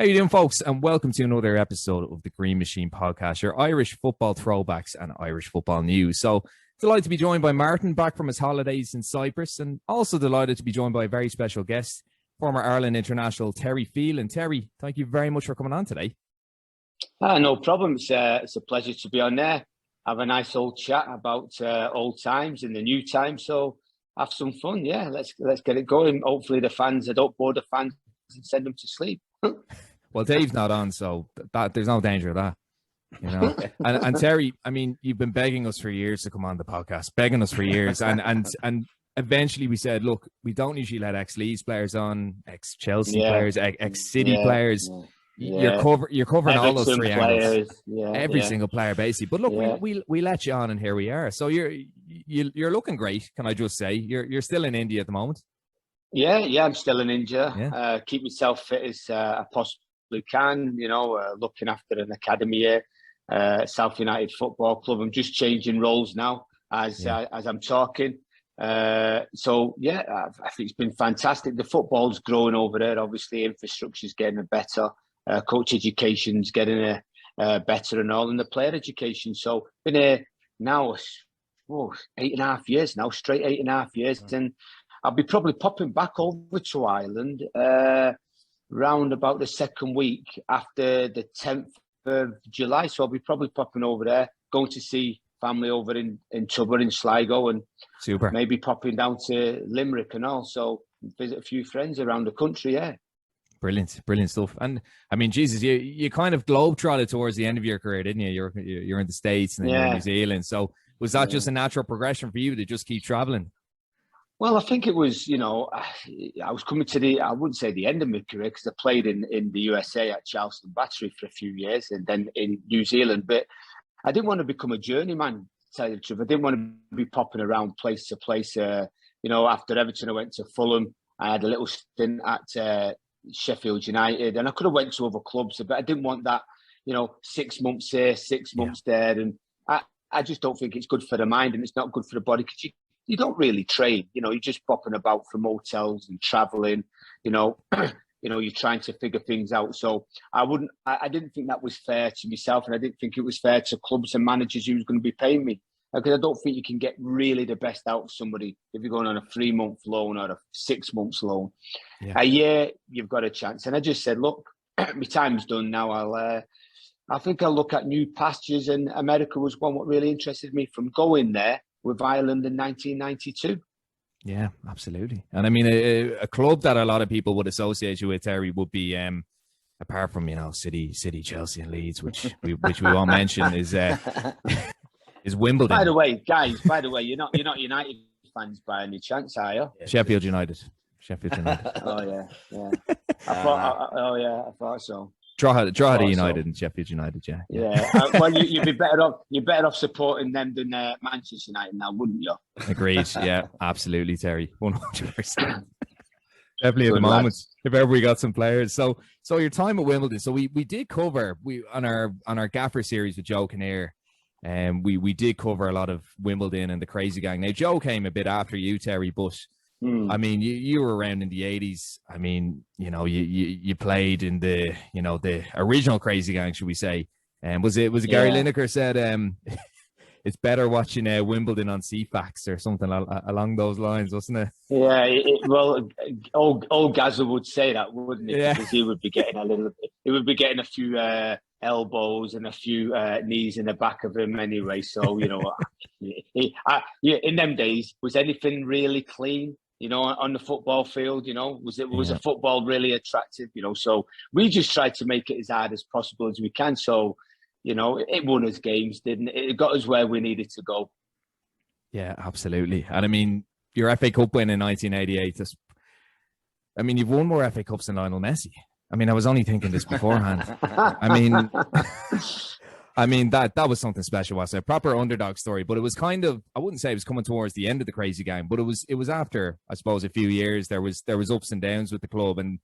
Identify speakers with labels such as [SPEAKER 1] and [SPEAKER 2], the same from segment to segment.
[SPEAKER 1] How you doing, folks? And welcome to another episode of the Green Machine Podcast, your Irish football throwbacks and Irish football news. So delighted to be joined by Martin, back from his holidays in Cyprus, and also delighted to be joined by a very special guest, former Ireland international Terry Phelan. Terry, thank you very much for coming on today.
[SPEAKER 2] No problem. It's a pleasure to be on there. Have a nice old chat about old times and the new times. So have some fun. Yeah, let's get it going. Hopefully the fans, I don't bore the fans and send them to sleep.
[SPEAKER 1] Well, Dave's not on, so there's no danger of that. You know, and Terry, I mean, you've been begging us for years to come on the podcast, begging us for years, and eventually we said, look, we don't usually let ex-Leeds players on, ex-Chelsea players, ex-City players. Yeah. You're covering Everton all those three angles, every single player basically. But look, we let you on, and here we are. So you're looking great. Can I just say you're still in India at the moment? Yeah, I'm still in India. Yeah. Keep myself fit as I possibly can. You know, looking after an academy here, South United Football Club. I'm just changing roles now as I'm talking. So I think it's been fantastic. The football's growing over there. Obviously, infrastructure's getting better. Coach education's getting better and all, and the player education. So been here now 8.5 years now, straight 8.5 years, and I'll be probably popping back over to Ireland round about the second week after the 10th of July. So I'll be probably popping over there, going to see family over in Tubber in Sligo, and maybe popping down to Limerick and all. So visit a few friends around the country. Yeah. Brilliant stuff. And I mean, Jesus, you kind of globetrotted towards the end of your career, didn't you? You're in the States and then you're in New Zealand. So was that just a natural progression for you to just keep traveling? Well, I think it was, you know, I was coming to I wouldn't say the end of my career, because I played in the USA at Charlton Battery for a few years and then in New Zealand. But I didn't want to become a journeyman, to tell you the truth. I didn't want to be popping around place to place. You know, after Everton, I went to Fulham. I had a little stint at Sheffield United, and I could have went to other clubs, but I didn't want that, you know, 6 months here, 6 months there. And I just don't think it's good for the mind, and it's not good for the body, because you don't really train. You know, you're just popping about from hotels and traveling, you know, you're trying to figure things out. So I didn't think that was fair to myself, and I didn't think it was fair to clubs and managers who was going to be paying me, because I don't think you can get really the best out of somebody if you're going on a 3-month loan or a 6 months loan. Yeah. A year, you've got a chance. And I just said, look, my time's done now. I think I'll look at new pastures, and America was one what really interested me from going there with Ireland in 1992. Yeah, absolutely. And I mean, a club that a lot of people would associate you with, Terry, would be, apart from, you know, City, Chelsea and Leeds, which we won't mention, is Wimbledon. By the way, guys, you're not United fans by any chance, are you? Sheffield United. Oh yeah. I thought so. Drogheda United and Sheffield United, yeah. Well, you'd be better off. You're better off supporting them than Manchester United now, wouldn't you? Agreed. Yeah, absolutely, Terry. 100%. Definitely at the moment. If ever we got some players. So your time at Wimbledon. So we did cover on our Gaffer series with Joe Kinnear. And we did cover a lot of Wimbledon and the Crazy Gang. Now, Joe came a bit after you, Terry, but I mean, you were around in the 80s. I mean, you know, you played in the original Crazy Gang, should we say? And was it Gary Lineker said it's better watching Wimbledon on CFAX or something along those lines, wasn't it? Yeah, well, old Gazza would say that, wouldn't he? Yeah. Because he would be getting a few elbows and a few knees in the back of him anyway. So, you know, in them days, was anything really clean, you know, on the football field? You know, was a football really attractive? You know, so we just tried to make it as hard as possible as we can. So, you know, it won us games, didn't it? It got us where we needed to go. Yeah, absolutely. And I mean, your FA Cup win in 1988, I mean, you've won more FA Cups than Lionel Messi. I mean, I was only thinking this beforehand. I mean, that was something special, wasn't it? A proper underdog story, but it was kind of, I wouldn't say it was coming towards the end of the Crazy Gang, but it was after, I suppose, a few years. There was ups and downs with the club, and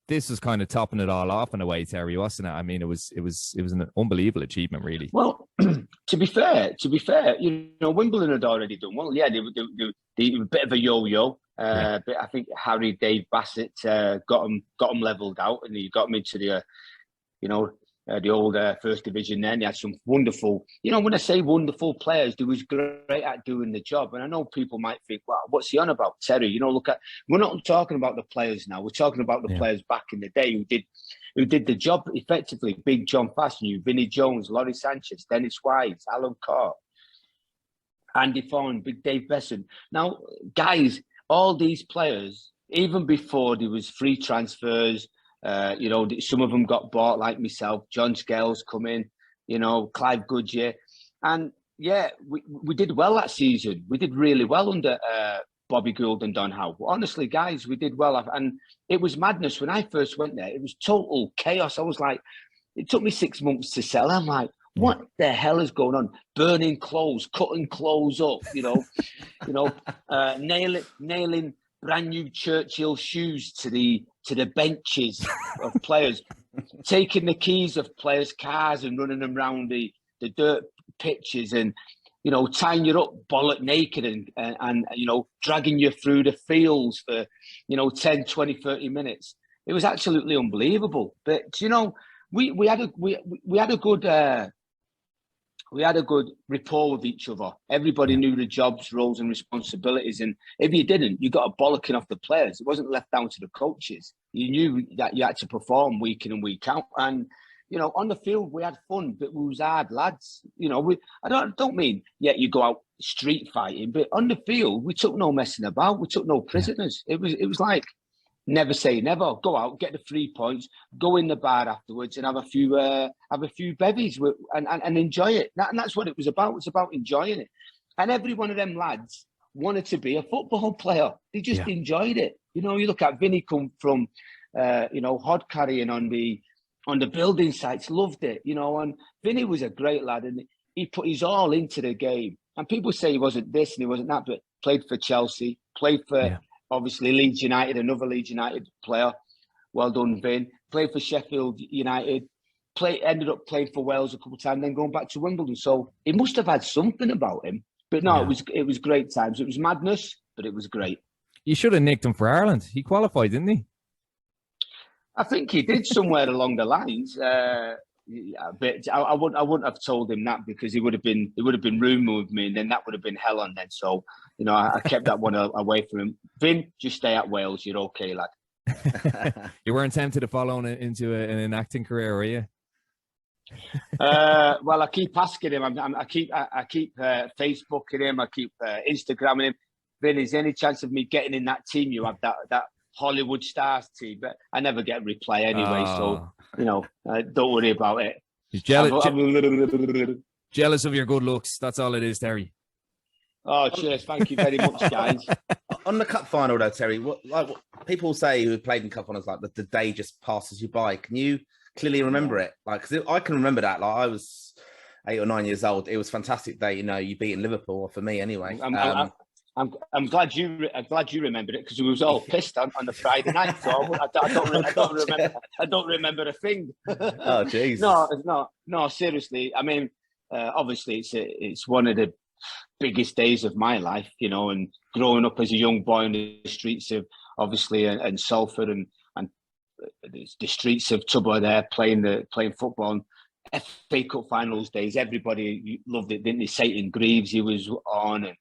[SPEAKER 1] this was kind of topping it all off in a way, Terry, wasn't it? I mean, it was an unbelievable achievement, really. Well, to be fair, you know, Wimbledon had already done well. Yeah, they were a bit of a yo-yo.
[SPEAKER 2] But I think Dave Bassett got him levelled out, and he got him into the, the old First Division. Then he had some wonderful, when I say wonderful players, he was great at doing the job. And I know people might think, "Well, what's he on about, Terry?" We're not talking about the players now. We're talking about the players back in the day who did the job effectively. Big John Fashanu, Vinnie Jones, Laurie Sanchez, Dennis Wise, Alan Carr, Andy Thorne, Big Dave Besson. Now, guys, all these players, even before there was free transfers, some of them got bought, like myself. John Scales come in, Clive Goodyear. And, we did well that season. We did really well under Bobby Gould and Don Howe. Honestly, guys, we did well. And it was madness. When I first went there, it was total chaos. I was like, it took me 6 months to settle. I'm like, what the hell is going on? Burning clothes, cutting clothes up, nailing brand new Churchill shoes to the benches of players, taking the keys of players' cars and running them around the dirt pitches, and tying you up bollock naked and dragging you through the fields for 10, 20, 30 minutes. It was absolutely unbelievable. But we had a good rapport with each other. Everybody knew the jobs, roles, and responsibilities. And if you didn't, you got a bollocking off the players. It wasn't left down to the coaches. You knew that you had to perform week in and week out. And on the field, we had fun, but we was hard lads. I don't mean you go out street fighting, but on the field, we took no messing about. We took no prisoners. It was like, never say never. Go out, get the 3 points, go in the bar afterwards, and have a few bevies and enjoy it. And that's what it was about. It's about enjoying it. And every one of them lads wanted to be a football player. They just enjoyed it. You look at Vinny come from, hod carrying on the building sites, loved it. And Vinny was a great lad, and he put his all into the game. And people say he wasn't this and he wasn't that, but played for Chelsea, played for. Obviously, Leeds United, another Leeds United player. Well done, Vin. Played for Sheffield United. Ended up playing for Wales a couple of times, then going back to Wimbledon. So he must have had something about him. But no, it was great times. It was madness, but it was great.
[SPEAKER 1] You should have nicked him for Ireland. He qualified, didn't he?
[SPEAKER 2] I think he did somewhere along the lines. But I wouldn't have told him that, because he would have been rumoured with me, and then that would have been hell on then. So I kept that one away from him. Vin, just stay at Wales. You're okay, lad.
[SPEAKER 1] You weren't tempted to follow into an acting career, were you?
[SPEAKER 2] Well, I keep asking him. I keep Facebooking him. I keep Instagramming him. Vin, is there any chance of me getting in that team? You have that Hollywood stars team, but I never get a reply anyway. So don't worry about it.
[SPEAKER 1] He's jealous of your good looks. That's all it is, Terry.
[SPEAKER 2] Oh, cheers! Thank you very much, guys.
[SPEAKER 3] On the cup final, though, Terry, what people say who have played in cup finals, like the day just passes you by. Can you clearly remember it? Because I can remember that. Like, I was 8 or 9 years old. It was a fantastic day. You beating Liverpool, for me anyway.
[SPEAKER 2] I'm glad you remembered it, because we was all pissed on the Friday night. So I don't remember a thing.
[SPEAKER 3] Oh, jeez.
[SPEAKER 2] No, seriously. I mean, obviously it's one of the biggest days of my life, and growing up as a young boy in the streets of obviously and Salford and the streets of Tubber there playing football. And FA Cup finals days, everybody loved it, didn't they? Satan Greaves, he was on, and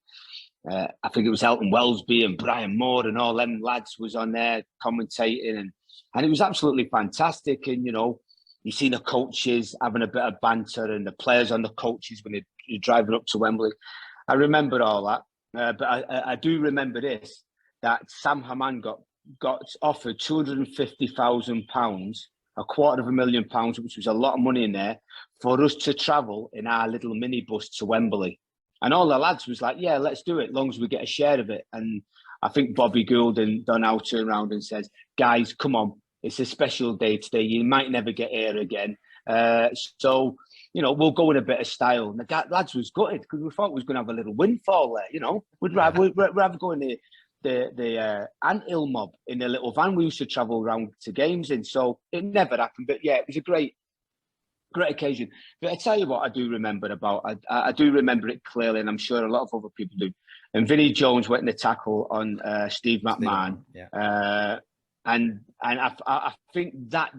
[SPEAKER 2] I think it was Elton Wellesby and Brian Moore and all them lads was on there commentating, and it was absolutely fantastic. And you see the coaches having a bit of banter, and the players on the coaches when you're driving up to Wembley. I remember all that, but I do remember this, that Sam Hamman got offered £250,000, £250,000, which was a lot of money in there, for us to travel in our little minibus to Wembley. And all the lads was like, yeah, let's do it, as long as we get a share of it. And I think Bobby Gould and Don Howe turned around and says, guys, come on, it's a special day today. You might never get here again. So, we'll go in a bit of style. And the lads was gutted, because we thought we was going to have a little windfall there, We'd rather go in the Anthill mob in the little van we used to travel around to games in. So it never happened. But yeah, it was a great great occasion. But I tell you what, I do remember I do remember it clearly, and I'm sure a lot of other people do. And Vinnie Jones went in the tackle on Steve McMahon, and I think that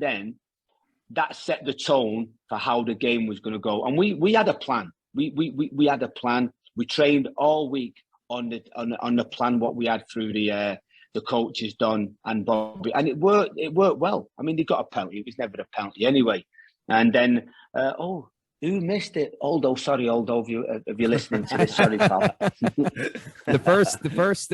[SPEAKER 2] set the tone for how the game was going to go. And we had a plan. We had a plan. We trained all week on the plan what we had through the coaches, Don and Bobby, and it worked well. I mean, they got a penalty. It was never a penalty anyway. And then who missed it? Aldo, if you're listening to this, sorry, pal.
[SPEAKER 1] the first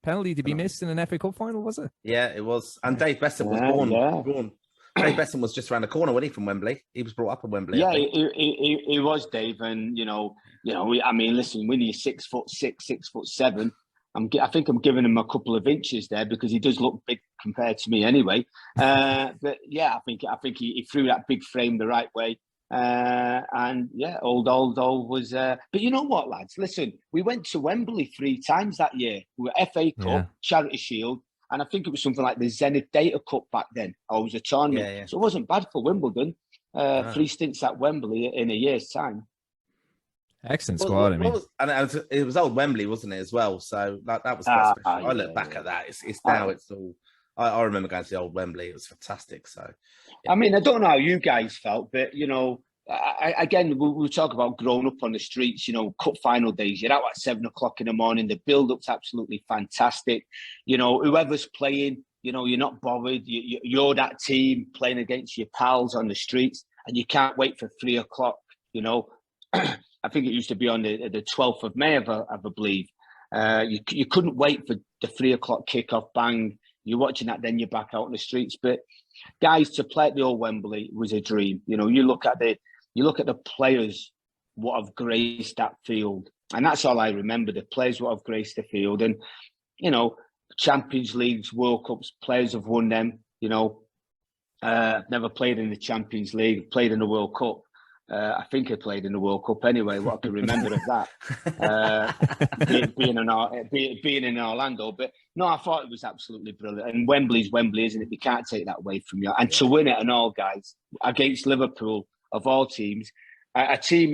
[SPEAKER 1] penalty to be missed in an FA Cup final, was it?
[SPEAKER 3] Yeah, it was. And Dave Besson was born. Dave Besson was just around the corner, wasn't he, from Wembley? He was brought up in Wembley.
[SPEAKER 2] Yeah, he was, Dave. And I mean, listen, when he's 6'6", 6'7", I think I'm giving him a couple of inches there because he does look big compared to me anyway. But yeah, I think he threw that big frame the right way. And yeah, old Aldo was. But you know what, lads? Listen, we went to Wembley 3 times that year. We were FA Cup, Charity Shield, and I think it was something like the Zenith Data Cup back then. Or it was a tournament,
[SPEAKER 3] Yeah.
[SPEAKER 2] so it wasn't bad for Wimbledon. 3 stints at Wembley in a year's time.
[SPEAKER 1] Excellent squad.
[SPEAKER 3] It was old Wembley, wasn't it, as well? So that was quite special. I look back at that. It's now it's all. I remember going to the old Wembley. It was fantastic. So,
[SPEAKER 2] I mean, I don't know how you guys felt, but again, we talk about growing up on the streets. Cup final days. You're out at 7 o'clock in the morning. The build-up's absolutely fantastic. Whoever's playing, you're not bothered. You're that team playing against your pals on the streets, and you can't wait for 3 o'clock. I think it used to be on the 12th of May, I believe. You couldn't wait for the 3 o'clock kickoff. Bang. You're watching that, then you're back out on the streets. But guys, to play at the old Wembley was a dream. You look at the players what have graced that field, and that's all I remember. The players what have graced the field, and Champions Leagues, World Cups, players have won them. Never played in the Champions League, played in the World Cup. I think I played in the World Cup anyway. What I can remember of that, being in Orlando. But no, I thought it was absolutely brilliant. And Wembley's Wembley, isn't it? You can't take that away from you. And to win it and all, guys, against Liverpool of all teams, a team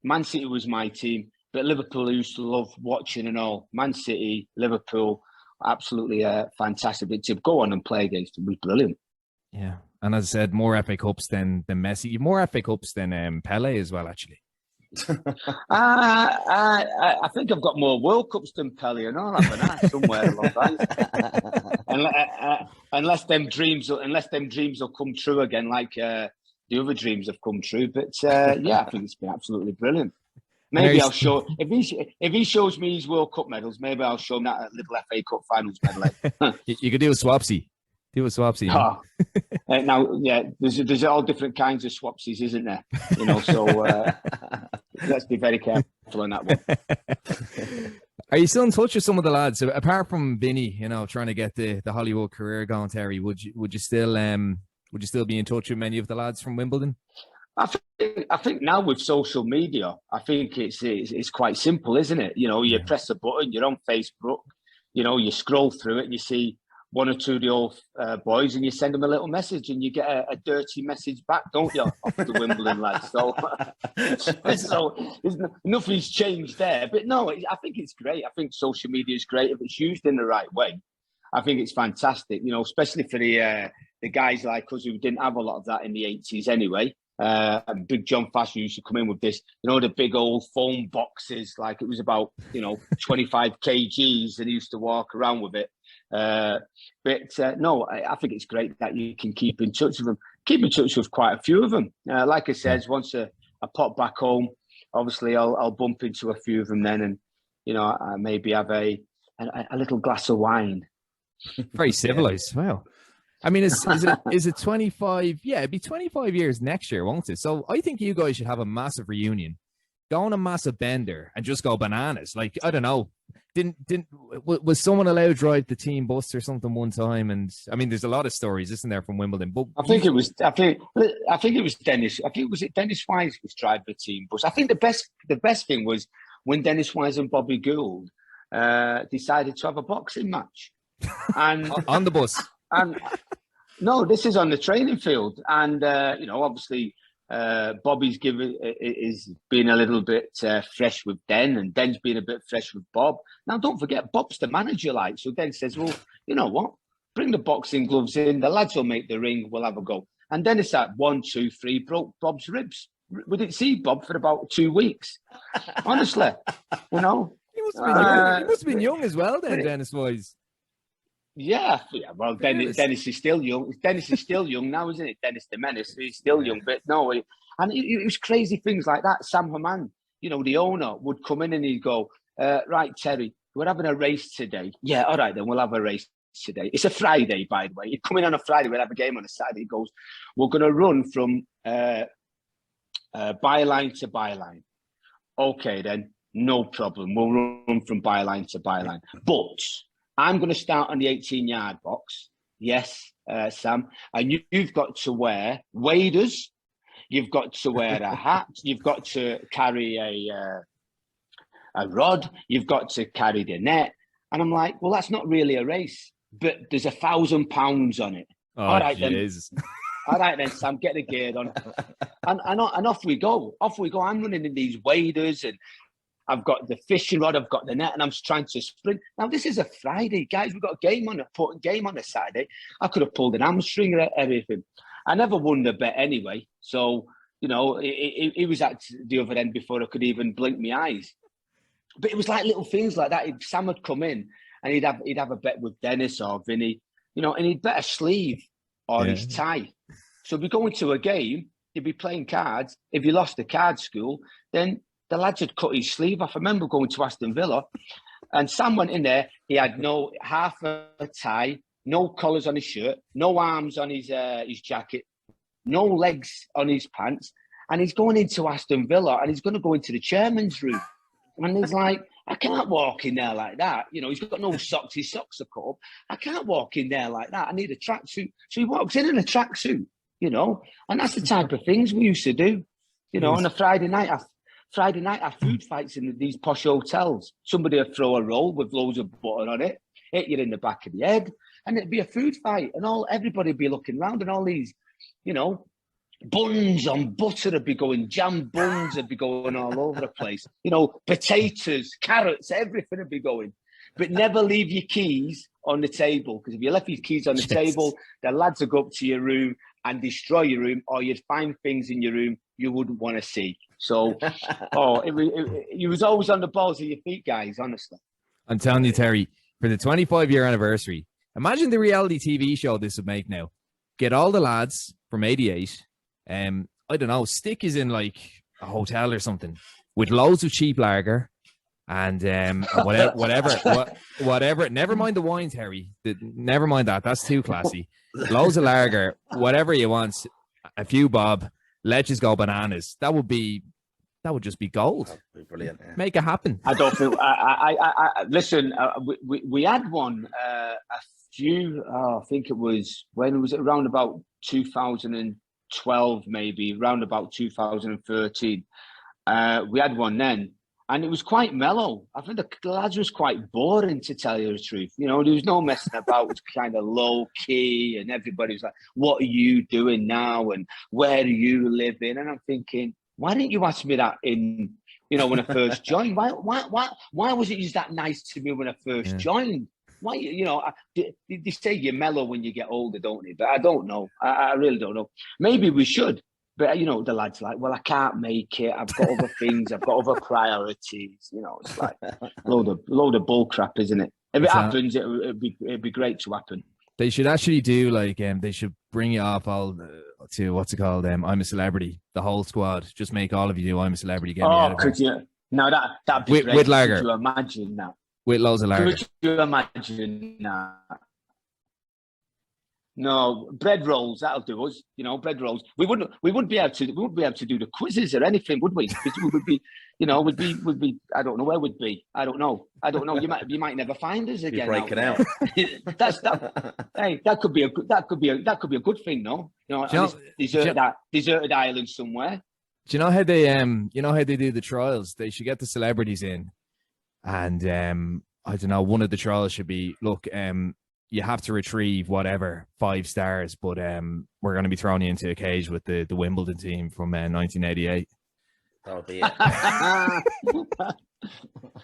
[SPEAKER 2] Man City was my team, but Liverpool I used to love watching and all. Man City, Liverpool, absolutely fantastic. But to go on and play against them was brilliant.
[SPEAKER 1] Yeah. And as I said, more FA Cups than Messi. More FA Cups than Pele as well, actually.
[SPEAKER 2] I think I've got more World Cups than Pele, and all that somewhere along the line. Unless them dreams will come true again, like the other dreams have come true. But yeah, I think it's been absolutely brilliant. Maybe I'll show if he shows me his World Cup medals. Maybe I'll show him that little FA Cup finals medal.
[SPEAKER 1] You could do a swapsy.
[SPEAKER 2] Oh. Now, yeah, there's all different kinds of swapsies, isn't there? So let's be very careful on that one.
[SPEAKER 1] Are you still in touch with some of the lads? Apart from Vinny, trying to get the Hollywood career going, Terry, would you still be in touch with many of the lads from Wimbledon?
[SPEAKER 2] I think now with social media, I think it's quite simple, isn't it? You press a button, you're on Facebook, you scroll through it and you see one or two of the old boys and you send them a little message and you get a dirty message back, don't you, off the Wimbledon lads? So nothing's changed there. But no, I think it's great. I think social media is great if it's used in the right way. I think it's fantastic, especially for the guys like us who didn't have a lot of that in the 80s anyway. And Big John Fash used to come in with this, the big old phone boxes, like it was about, 25 kgs, and he used to walk around with it. But no, I think it's great that you can keep in touch with them. Keep in touch with quite a few of them. Like I said, once I pop back home, obviously I'll bump into a few of them then, and I maybe have a little glass of wine.
[SPEAKER 1] Very civilized. Wow. I mean, is it 25? Yeah, it'd be 25 years next year, won't it? So I think you guys should have a massive reunion, go on a massive bender, and just go bananas. Like, I don't know. Was someone allowed to drive the team bus or something one time? And I mean, there's a lot of stories, isn't there, from Wimbledon? But
[SPEAKER 2] I think it was Dennis. I think was it Dennis Wise was driving the team bus. I think the best thing was when Dennis Wise and Bobby Gould decided to have a boxing match, and
[SPEAKER 1] on the bus.
[SPEAKER 2] And no, this is on the training field, and obviously Bobby's is being a little bit fresh with Den, and Den's being a bit fresh with Bob. Now, don't forget, Bob's the manager, like. So Den says, well, you know what? Bring the boxing gloves in. The lads will make the ring. We'll have a go. And then it's like 1, 2, 3, broke Bob's ribs. We didn't see Bob for about 2 weeks. Honestly, you know.
[SPEAKER 1] He must have been young as well then, Dennis-wise.
[SPEAKER 2] Yeah. Well, Dennis is still young. Dennis is still young now, isn't it? Dennis the Menace. He's still young, but no. It was crazy things like that. Sam Hamman, you know, the owner, would come in and he'd go, right, Terry, we're having a race today. Yeah, all right, then we'll have a race today. It's a Friday, by the way. He'd come in on a Friday, we'll have a game on a Saturday. He goes, we're going to run from byline to byline. Okay, then, no problem. We'll run from byline to byline. But I'm going to start on the 18-yard box. Yes, Sam. And you've got to wear waders. You've got to wear a hat. You've got to carry a rod. You've got to carry the net. And I'm like, well, that's not really a race, but there's 1,000 pounds on it.
[SPEAKER 1] Oh,
[SPEAKER 2] all right,
[SPEAKER 1] geez.
[SPEAKER 2] then. All right, then, Sam, get the gear on. And off we go. Off we go. I'm running in these waders, and I've got the fishing rod, I've got the net, and I'm trying to sprint. Now, this is a Friday, guys. We've got a game on a Saturday. I could have pulled an hamstring or everything. I never won the bet anyway. So, you know, it was at the other end before I could even blink my eyes. But it was like little things like that. Sam would come in and he'd have a bet with Dennis or Vinny, you know, and he'd bet a sleeve or his tie. So we go into a game, he'd be playing cards. If he lost the card school, then the lads had cut his sleeve off. I remember going to Aston Villa and Sam went in there. He had no half a tie, no collars on his shirt, no arms on his jacket, no legs on his pants. And he's going into Aston Villa and he's going to go into the chairman's room. And he's like, I can't walk in there like that. You know, he's got no socks. His socks are cut up. I can't walk in there like that. I need a tracksuit. So he walks in a tracksuit, you know, and that's the type of things we used to do. You know, on a Friday night, our food fights in these posh hotels. Somebody would throw a roll with loads of butter on it, hit you in the back of the head, and it'd be a food fight. And everybody would be looking around, and all these, you know, buns on butter would be going, jam buns would be going all over the place. You know, potatoes, carrots, everything would be going. But never leave your keys on the table, because if you left your keys on the table, the lads would go up to your room and destroy your room, or you'd find things in your room you wouldn't want to see. So, you was always on the balls of your feet, guys, honestly.
[SPEAKER 1] I'm telling you, Terry, for the 25-year anniversary, imagine the reality TV show this would make now. Get all the lads from 88, I don't know, stick is in like a hotel or something with loads of cheap lager and whatever. Never mind the wine, Terry. Never mind that. That's too classy. Loads of lager, whatever you want. A few bob. Let's just go bananas. That would just be gold.
[SPEAKER 3] That'd be brilliant. Yeah.
[SPEAKER 1] Make it happen.
[SPEAKER 2] I don't feel. Listen. We had one a few. I think it was around about 2012, maybe around about 2013. We had one then, and it was quite mellow. I think the lads was quite boring, to tell you the truth. You know, there was no messing about. It was kind of low key, and everybody was like, "What are you doing now? And where are you living?" And I'm thinking, why didn't you ask me that when I first joined? Why wasn't you that nice to me when I first joined? Why, they say you're mellow when you get older, don't they? But I don't know. I really don't know. Maybe we should. But, the lad's like, well, I can't make it. I've got other things. I've got other priorities. It's like load of bull crap, isn't it? If it happens, it'd be great to happen.
[SPEAKER 1] They should actually do they should bring you up all to what's it called? I'm a Celebrity. The whole squad. Just make all of you do I'm a Celebrity. Get me out of
[SPEAKER 2] could you? No, that'd be great.
[SPEAKER 1] With lager.
[SPEAKER 2] Could you imagine that?
[SPEAKER 1] With loads of lager.
[SPEAKER 2] Could you imagine that? No, bread rolls. That'll do us. Bread rolls. We wouldn't be able to do the quizzes or anything, would we? We would be. Would be. I don't know where we'd be. I don't know. You might never find us again.
[SPEAKER 3] You're breaking out.
[SPEAKER 2] Hey, that could be a good thing, no? Deserted island somewhere.
[SPEAKER 1] Do you know how they do the trials? They should get the celebrities in, and I don't know. One of the trials should be, look, you have to retrieve whatever 5 stars, but we're going to be throwing you into a cage with the Wimbledon team from 1988.
[SPEAKER 3] That'll be it.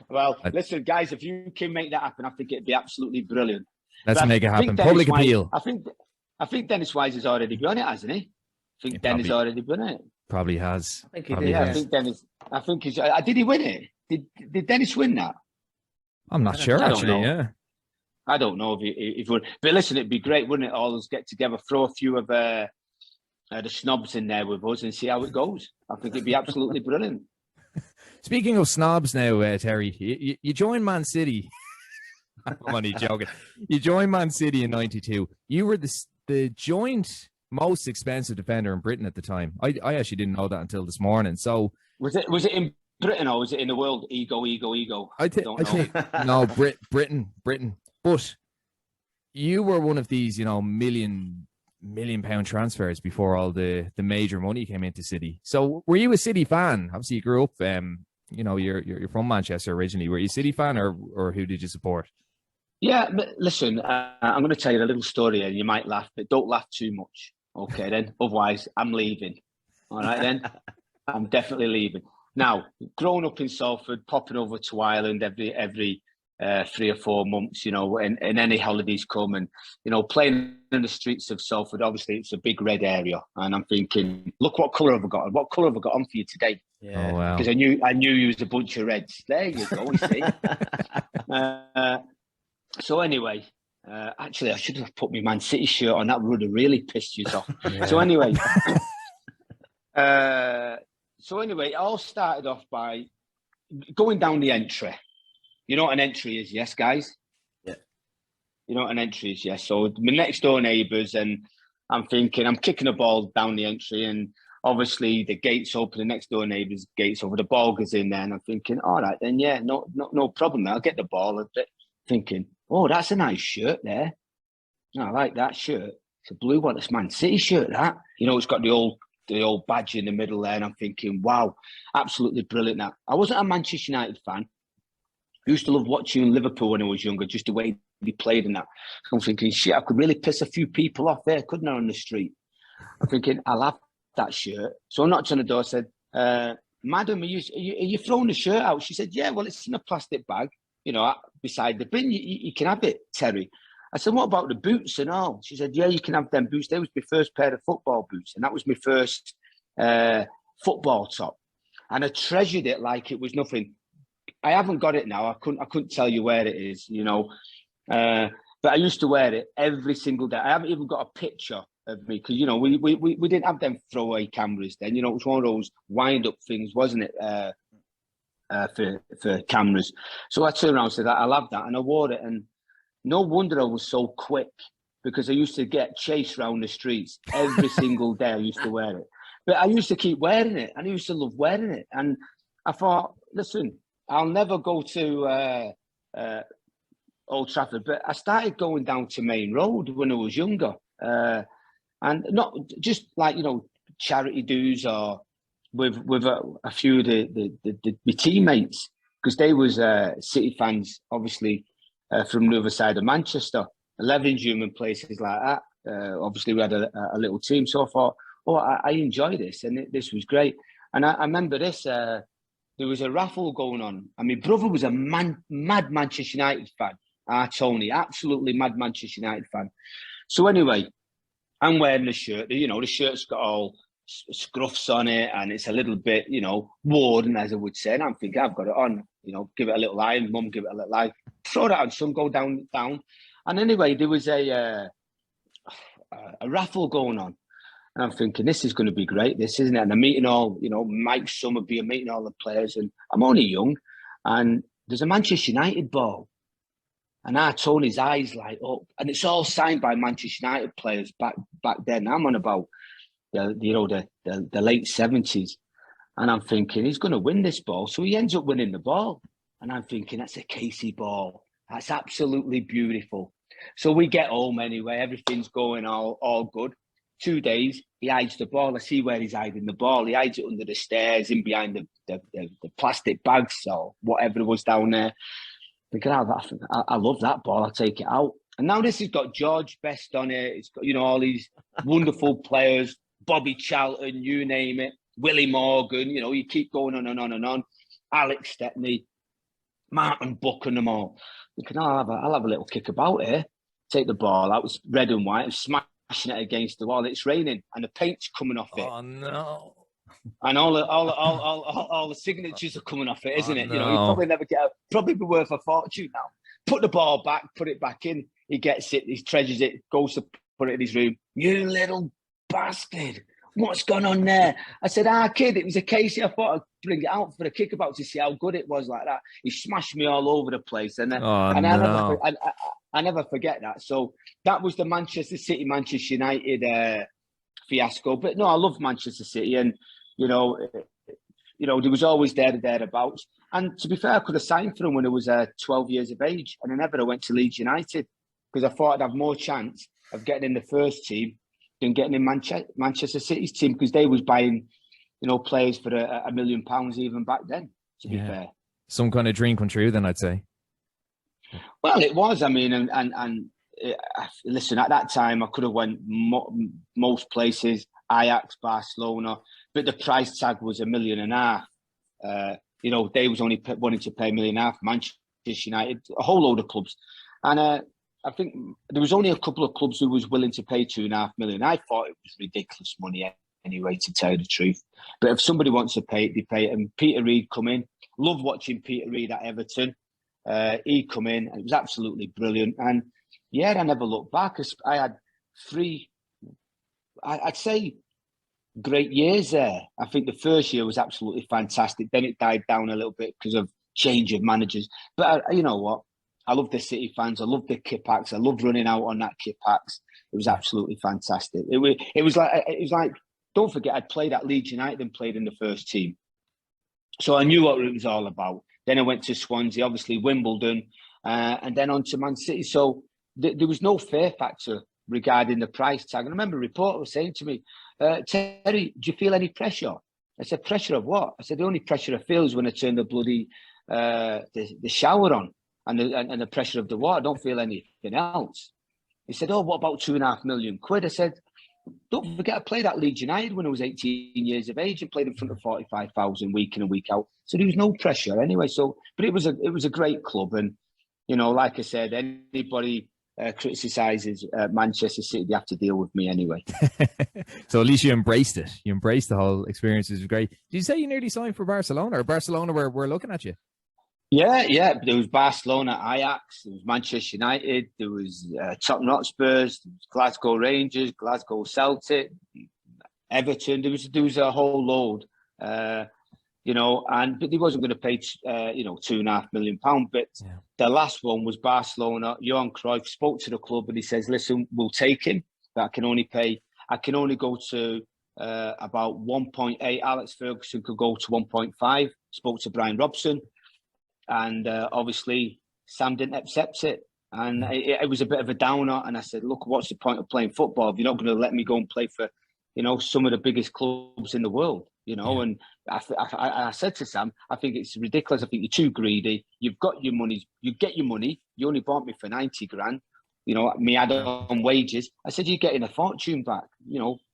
[SPEAKER 2] Well, listen, guys, if you can make that happen, I think it'd be absolutely brilliant.
[SPEAKER 1] Let's make it happen. Public appeal.
[SPEAKER 2] I think Dennis Wise has already been on it, hasn't he? I think Dennis already been on it.
[SPEAKER 1] Probably has.
[SPEAKER 3] I think he did. Yeah,
[SPEAKER 2] I think Dennis. I think he's. Did he win it? Did Dennis win that?
[SPEAKER 1] I'm not sure, actually. Yeah.
[SPEAKER 2] I don't know if he would. But listen, it'd be great, wouldn't it? All of us get together, throw a few of the snobs in there with us and see how it goes. I think it'd be absolutely brilliant.
[SPEAKER 1] Speaking of snobs now, Terry, you joined Man City. I'm only joking. You joined Man City in '92. You were the joint most expensive defender in Britain at the time. I actually didn't know that until this morning. So
[SPEAKER 2] was it in Britain or was it in the world? Ego.
[SPEAKER 1] I think no, Britain. But you were one of these, million pound transfers before all the major money came into City. So were you a City fan? Obviously, you grew up. You're from Manchester originally. Were you a City fan, or who did you support?
[SPEAKER 2] Yeah, but listen, I'm going to tell you a little story, and you might laugh, but don't laugh too much. Okay, then. Otherwise, I'm leaving. All right, then. I'm definitely leaving. Now, growing up in Salford, popping over to Ireland every 3 or 4 months, and any holidays come, and playing in the streets of Salford. Obviously, it's a big red area, and I'm thinking, look, what colour have I got? What colour have I got on for you today?
[SPEAKER 1] Yeah. Oh, wow.
[SPEAKER 2] Because I knew you was a bunch of reds. There you go. You see. So anyway, actually, I should have put my Man City shirt on. That would have really pissed you off. Yeah. So anyway, it all started off by going down the entry. You know what an entry is, yes, guys?
[SPEAKER 3] Yeah.
[SPEAKER 2] You know what an entry is, yes. So my next door neighbours, and I'm thinking, I'm kicking a ball down the entry, and obviously the gates open, the next door neighbour's gates over, the ball goes in there, and I'm thinking, all right, then, yeah, no problem. I'll get the ball. Thinking, oh, that's a nice shirt there. No, I like that shirt. It's a blue one. It's Man City shirt, that. It's got the old badge in the middle there, and I'm thinking, wow, absolutely brilliant. That I wasn't a Manchester United fan. I used to love watching Liverpool when I was younger, just the way they played and that. I'm thinking, shit, I could really piss a few people off there, couldn't I, on the street? I'm thinking, I'll have that shirt. So I knocked on the door, I said, madam, are you throwing the shirt out? She said, yeah, well, it's in a plastic bag, beside the bin. You can have it, Terry. I said, what about the boots and all? She said, yeah, you can have them boots. They was my first pair of football boots, and that was my first football top. And I treasured it like it was nothing. I haven't got it now. I couldn't tell you where it is, but I used to wear it every single day. I haven't even got a picture of me because, we didn't have them throwaway cameras then. It was one of those wind-up things, wasn't it, for cameras. So I turned around and said, I love that. And I wore it. And no wonder I was so quick, because I used to get chased around the streets every single day. I used to wear it. But I used to keep wearing it, and I used to love wearing it. And I thought, listen, I'll never go to Old Trafford, but I started going down to Main Road when I was younger. And not just like, charity dues or with a few of the teammates, because they was City fans, obviously, from the other side of Manchester, Levenshulme and places like that. Obviously, we had a little team. So I thought, I enjoy this, and this was great. And I remember this, there was a raffle going on, and my brother was a mad Manchester United fan. Tony, absolutely mad Manchester United fan. So anyway, I'm wearing the shirt. The shirt's got all scruffs on it, and it's a little bit, worn, as I would say. And I'm thinking, I've got it on. Give it a little eye. Mum, give it a little eye. Throw that on, son. Go down. And anyway, there was a raffle going on. And I'm thinking, this is going to be great, this, isn't it? And I'm meeting all, Mike Summerby, I'm meeting all the players, and I'm only young. And there's a Manchester United ball. And Tony's eyes light up. And it's all signed by Manchester United players back then. I'm on about, the late 70s. And I'm thinking, he's going to win this ball. So he ends up winning the ball. And I'm thinking, that's a Casey ball. That's absolutely beautiful. So we get home anyway. Everything's going all good. 2 days, he hides the ball. I see where he's hiding the ball. He hides it under the stairs, in behind the plastic bags or whatever it was down there. Thinking, I love that ball. I'll take it out. And now this has got George Best on it. It's got, all these wonderful players, Bobby Charlton, you name it, Willie Morgan, you keep going on and on and on. Alex Stepney, Martin Buck and them all. Thinking, I'll have a little kick about here. Take the ball out, it's red and white, and smashing it against the wall. It's raining and the paint's coming off it.
[SPEAKER 1] Oh no.
[SPEAKER 2] And all the signatures are coming off it, isn't it?
[SPEAKER 1] No.
[SPEAKER 2] You probably never probably be worth a fortune now. Put the ball back, put it back in. He gets it, he treasures it, goes to put it in his room. You little bastard. What's gone on there? I said, kid, it was a case. I thought I'd bring it out for a kickabout to see how good it was like that. He smashed me all over the place. And I never forget that. So that was the Manchester City, Manchester United fiasco. But no, I love Manchester City. And, there was always thereabouts. And to be fair, I could have signed for him when I was 12 years of age. And I never went to Leeds United because I thought I'd have more chance of getting in the first team than getting in Manchester City's team, because they was buying, players for £1 million even back then, to be fair.
[SPEAKER 1] Some kind of dream come true then, I'd say.
[SPEAKER 2] Well, it was. I mean, and listen, at that time, I could have went most places, Ajax, Barcelona, but the price tag was £1.5 million. They was only wanting to pay £1.5 million, Manchester United, a whole load of clubs. And I think there was only a couple of clubs who was willing to pay £2.5 million. I thought it was ridiculous money anyway, to tell you the truth. But if somebody wants to pay it, they pay it. And Peter Reid come in. Love watching Peter Reid at Everton. He come in, and it was absolutely brilliant. And yeah, I never looked back. I had 3, I'd say, great years there. I think the first year was absolutely fantastic. Then it died down a little bit because of change of managers. But you know what? I love the City fans. I love the kit packs. I loved running out on that kit packs. It was absolutely fantastic. It was like, don't forget, I'd played at Leeds United and played in the first team. So I knew what it was all about. Then I went to Swansea, obviously Wimbledon, and then on to Man City. So there was no fear factor regarding the price tag. And I remember a reporter was saying to me, Terry, do you feel any pressure? I said, pressure of what? I said, the only pressure I feel is when I turn the bloody the shower on. And the pressure of the water. I don't feel anything else. He said, what about £2.5 million? I said, don't forget, I played at Leeds United when I was 18 years of age and played in front of 45,000 week in and week out. So there was no pressure anyway. So, but it was a great club. And, like I said, anybody criticises Manchester City, they have to deal with me anyway.
[SPEAKER 1] So at least you embraced it. You embraced the whole experience. It was great. Did you say you nearly signed for Barcelona, or Barcelona were looking at you?
[SPEAKER 2] Yeah. There was Barcelona, Ajax, there was Manchester United, there was Tottenham Hotspurs, there was Glasgow Rangers, Glasgow Celtic, Everton. There was a whole load, but they wasn't going to pay, £2.5 million. But the last one was Barcelona. Johan Cruyff spoke to the club and he says, "Listen, we'll take him, but I can only go to about 1.8. Alex Ferguson could go to 1.5. Spoke to Brian Robson." And obviously, Sam didn't accept it. And it was a bit of a downer. And I said, look, what's the point of playing football if you're not going to let me go and play for, some of the biggest clubs in the world, And I said to Sam, I think it's ridiculous. I think you're too greedy. You've got your money. You get your money. You only bought me for 90 grand, me add on wages. I said, you're getting a fortune back,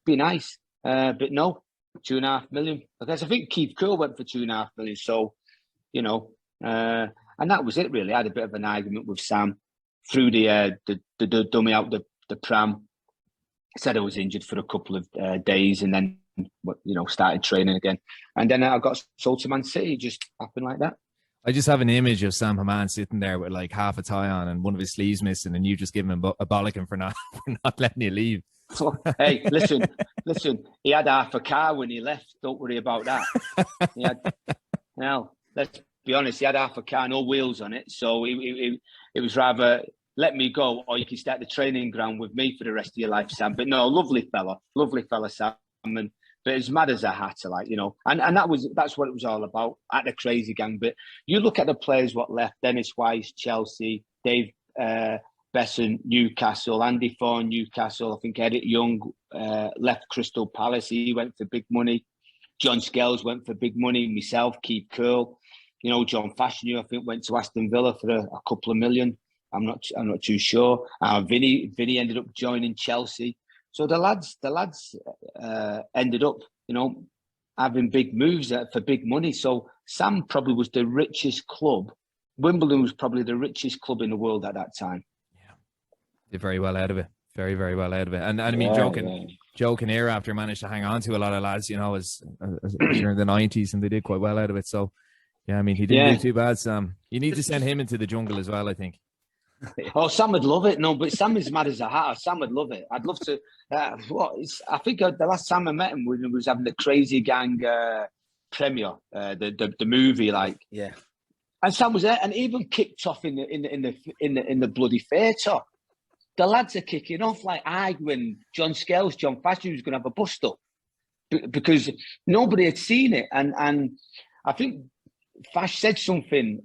[SPEAKER 2] be nice. But no, £2.5 million. Because I think Keith Curl went for £2.5 million. So, and that was it really. I had a bit of an argument with Sam, threw the dummy out the pram. Said I was injured for a couple of days, and then started training again. And then I got sold to Man City. It just happened like that.
[SPEAKER 1] I just have an image of Sam Hamman sitting there with like half a tie on and one of his sleeves missing, and you just giving him a bollocking for not letting you leave.
[SPEAKER 2] Hey, listen. He had half a car when he left. Don't worry about that. Now, let's be honest. He had half a car, no wheels on it. So it was rather let me go, or you can start the training ground with me for the rest of your life, Sam. But no, lovely fella, Sam. But as mad as a hatter, and that's what it was all about at the Crazy Gang. But you look at the players what left: Dennis Wise, Chelsea, Dave Besson, Newcastle, Andy Thorne, Newcastle. I think Eric Young left Crystal Palace. He went for big money. John Scales went for big money. Myself, Keith Curl, John Fashanu, I think went to Aston Villa for a couple of million. I'm not too sure. Vinny ended up joining Chelsea. So the lads ended up, having big moves for big money. So Sam probably was the richest club. Wimbledon was probably the richest club in the world at that time.
[SPEAKER 1] Yeah, did very well out of it. Very, very well out of it. And I mean, joking here after managed to hang on to a lot of lads, as during the 90s, and they did quite well out of it. So, yeah, I mean, he didn't do too bad, Sam. You need to send him into the jungle as well, I think.
[SPEAKER 2] Oh, Sam would love it. No, but Sam is mad as a hatter. Sam would love it. I'd love to. I think the last time I met him, we was having the Crazy Gang premiere, the movie, like.
[SPEAKER 3] Yeah.
[SPEAKER 2] And Sam was there, and even kicked off in the bloody theatre. The lads are kicking off, like arguing. John Fashy was going to have a bust up because nobody had seen it, and I think Fash said something.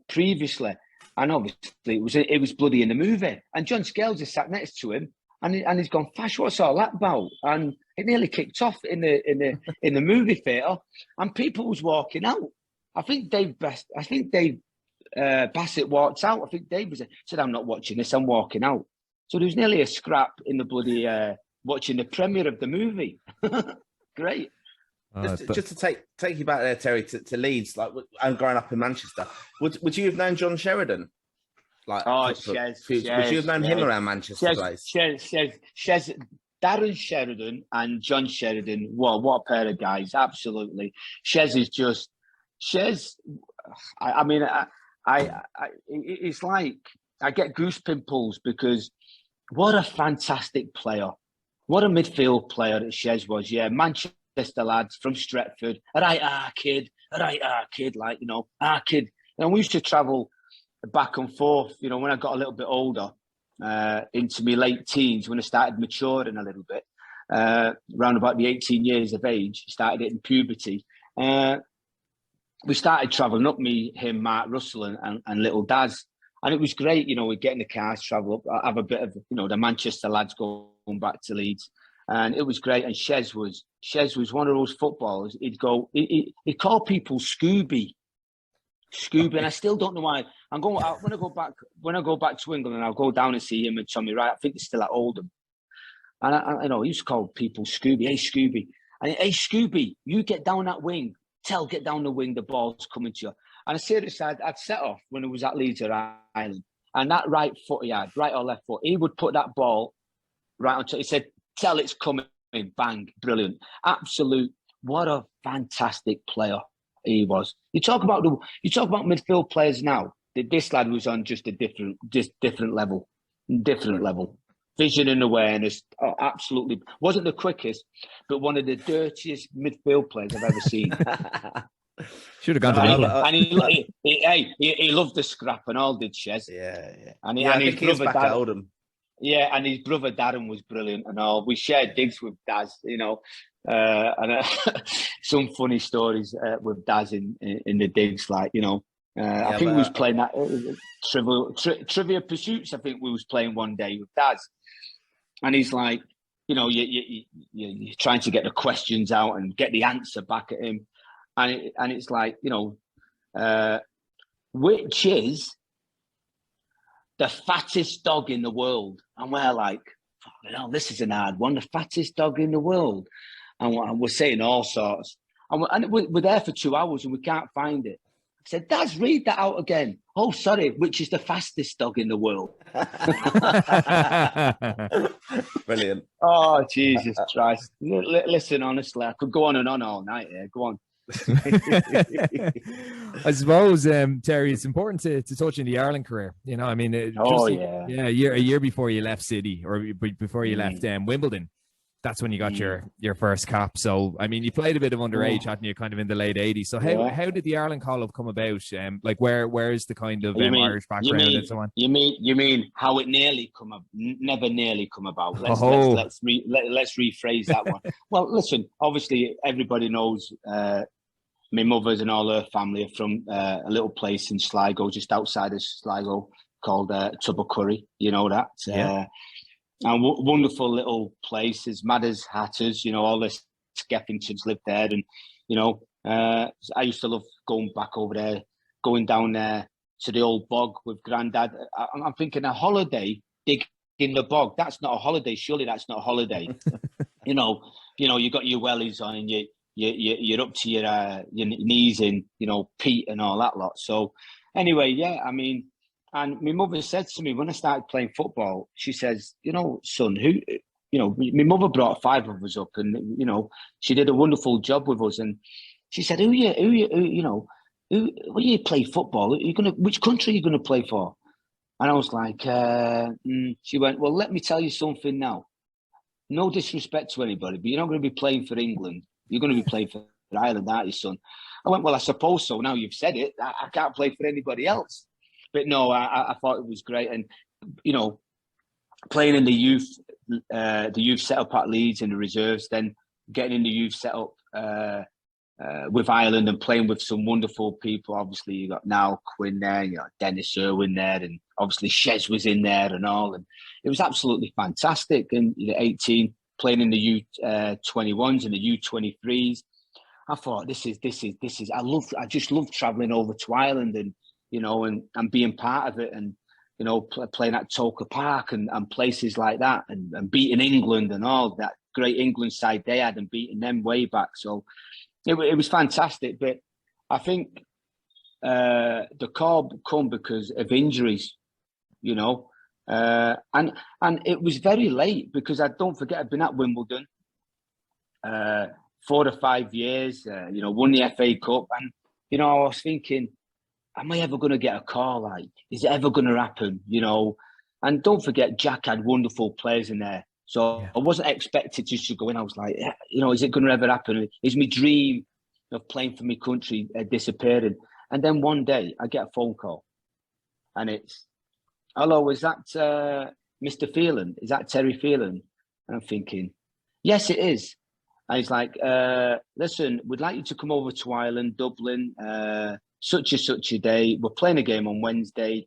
[SPEAKER 2] Previously, and obviously it was bloody in the movie. And John Scales is sat next to him, and he's gone, "Fash, what's all that about?" And it nearly kicked off in the movie theatre, and people was walking out. I think Dave Bassett walked out. I think Dave said, "I'm not watching this. I'm walking out." So there was nearly a scrap in the bloody watching the premiere of the movie. Great.
[SPEAKER 3] Just to take you back there, Terry, to Leeds, like, and growing up in Manchester, would you have known John Sheridan? Like, would you have known him around Manchester place?
[SPEAKER 2] Darren Sheridan and John Sheridan. Well, what a pair of guys! Absolutely, Shez is just Shez. It's like I get goose pimples because what a fantastic player, what a midfield player that Shez was. Yeah, Manchester lads from Stretford. All right, kid. Like, kid. And we used to travel back and forth, when I got a little bit older, into my late teens, when I started maturing a little bit, around about the 18 years of age, started hitting puberty. We started travelling up, me, him, Mark Russell and little Daz. And it was great, we'd get in the cars, travel up, have a bit of, the Manchester lads going back to Leeds. And it was great. And Shez was one of those footballers. He'd call people Scooby. And I still don't know why. When I go back to England, I'll go down and see him and Tommy Wright. I think they're still at Oldham. And I he used to call people Scooby. Hey, Scooby. And hey, Scooby, you get down that wing. Get down the wing, the ball's coming to you. And I seriously, I'd set off when I was at Leeds Island. And that right foot he had, right or left foot, he would put that ball right on top. He said, "Tell it's coming." Bang, brilliant, absolute. What a fantastic player he was. You talk about midfield players now. This lad was on just a different level. Vision and awareness. Oh, absolutely. Wasn't the quickest, but one of the dirtiest midfield players I've ever seen.
[SPEAKER 1] Should have gone to Wimbledon.
[SPEAKER 2] And he loved the scrap and all, did Shez.
[SPEAKER 3] Yeah.
[SPEAKER 2] And
[SPEAKER 3] his brother back at Oldham.
[SPEAKER 2] Yeah, and his brother Darren was brilliant and all. We shared digs with Daz, and some funny stories with Daz in the digs, like, I think we was playing that Trivia Pursuits. I think we was playing one day with Daz, and he's like, you're trying to get the questions out and get the answer back at him, and it's like, which is the fattest dog in the world? And we're like, this is an hard one. The fattest dog in the world. And we're saying all sorts. And we're there for 2 hours and we can't find it. I said, Daz, read that out again. Oh, sorry, which is the fastest dog in the world?
[SPEAKER 3] Brilliant.
[SPEAKER 2] Oh, Jesus Christ. Listen, honestly, I could go on and on all night here. Go on.
[SPEAKER 1] I suppose, Terry, it's important to touch on the Ireland career. A year before you left City, or before you left Wimbledon, that's when you got your first cap. So, I mean, you played a bit of underage, hadn't you, kind of in the late 80s. So how did the Ireland call up come about? Where is the kind of Irish background and so on?
[SPEAKER 2] You mean how it never nearly come about? Let's rephrase that one. Well, listen, obviously everybody knows my mother's and all her family are from a little place in Sligo, just outside of Sligo, called Tubbercurry. You know that?
[SPEAKER 1] Yeah.
[SPEAKER 2] And wonderful little places, Madders, Hatters, all the Skeffingtons lived there. And, I used to love going back over there, going down there to the old bog with Grandad. I'm thinking a holiday, dig in the bog. That's not a holiday. Surely that's not a holiday. you got your wellies on and you're up to your knees in, peat and all that lot. So anyway, yeah, I mean, and my mother said to me when I started playing football, she says, son, my mother brought 5 of us up and, she did a wonderful job with us. And she said, when you play football, which country are you going to play for? And I was like, she went, well, let me tell you something now. No disrespect to anybody, but you're not going to be playing for England. You're going to be playing for Ireland, aren't you, son? I went, well, I suppose so. Now you've said it. I can't play for anybody else. But no, I thought it was great. And, playing in the youth setup at Leeds in the reserves, then getting in the youth setup with Ireland and playing with some wonderful people. Obviously, you got Niall Quinn there, you got Dennis Irwin there, and obviously Shez was in there and all. And it was absolutely fantastic. And 18, playing in the U21s and the U23s. I thought this is. I just love traveling over to Ireland and and being part of it and playing at Toker Park and places like that and beating England and all that great England side they had and beating them way back. So it was fantastic. But I think the call come because of injuries, and it was very late because I don't forget I've been at Wimbledon 4 or 5 years, won the FA Cup. And, I was thinking, am I ever going to get a call? Like, is it ever going to happen? And don't forget, Jack had wonderful players in there. So yeah. I wasn't expected just to go in. I was like, is it going to ever happen? Is my dream of playing for my country disappearing? And then one day I get a phone call and it's, hello, is that Mr. Phelan? Is that Terry Phelan? And I'm thinking, yes, it is. And he's like, listen, we'd like you to come over to Ireland, Dublin, such a day. We're playing a game on Wednesday.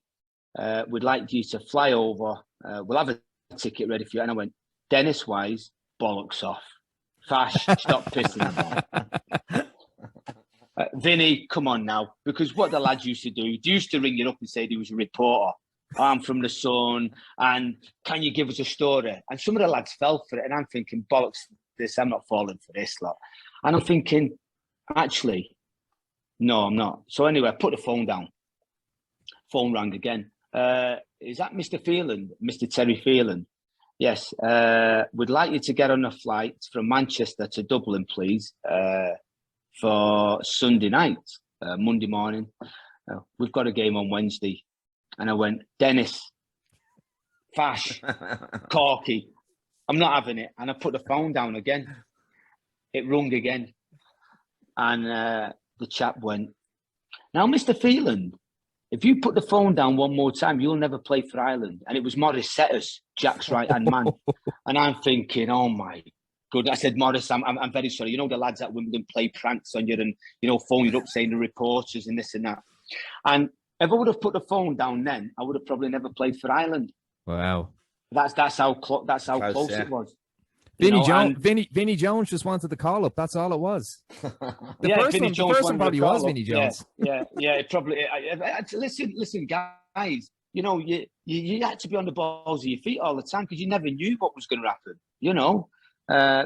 [SPEAKER 2] We'd like you to fly over. We'll have a ticket ready for you. And I went, Dennis Wise, bollocks off. Fash, stop pissing about. Vinny, come on now. Because what the lads used to do, they used to ring you up and say he was a reporter. I'm from the Sun, and can you give us a story? And some of the lads fell for it. And I'm thinking, bollocks this, I'm not falling for this lot. And I'm thinking, actually, no, I'm not. So anyway, I put the phone down. Phone rang again. Is that Mr. Phelan, Mr. Terry Phelan? Yes. We'd like you to get on a flight from Manchester to Dublin, please, for Sunday night, Monday morning. We've got a game on Wednesday. And I went, Dennis, Fash, Corky, I'm not having it. And I put the phone down again. It rung again. And the chap went, now, Mr. Phelan, if you put the phone down one more time, you'll never play for Ireland. And it was Morris Setters, Jack's right-hand man. And I'm thinking, oh, my God. I said, Morris, I'm very sorry. The lads at Wimbledon play pranks on you and, phone you up saying the reporters and this and that. And if I would have put the phone down then, I would have probably never played for Ireland.
[SPEAKER 1] Wow.
[SPEAKER 2] That's how close yeah. It was.
[SPEAKER 1] Vinnie Jones just wanted the call up. That's all it was. The first one probably was Vinnie Jones.
[SPEAKER 2] Yeah. It probably. Listen, guys. You had to be on the balls of your feet all the time because you never knew what was going to happen.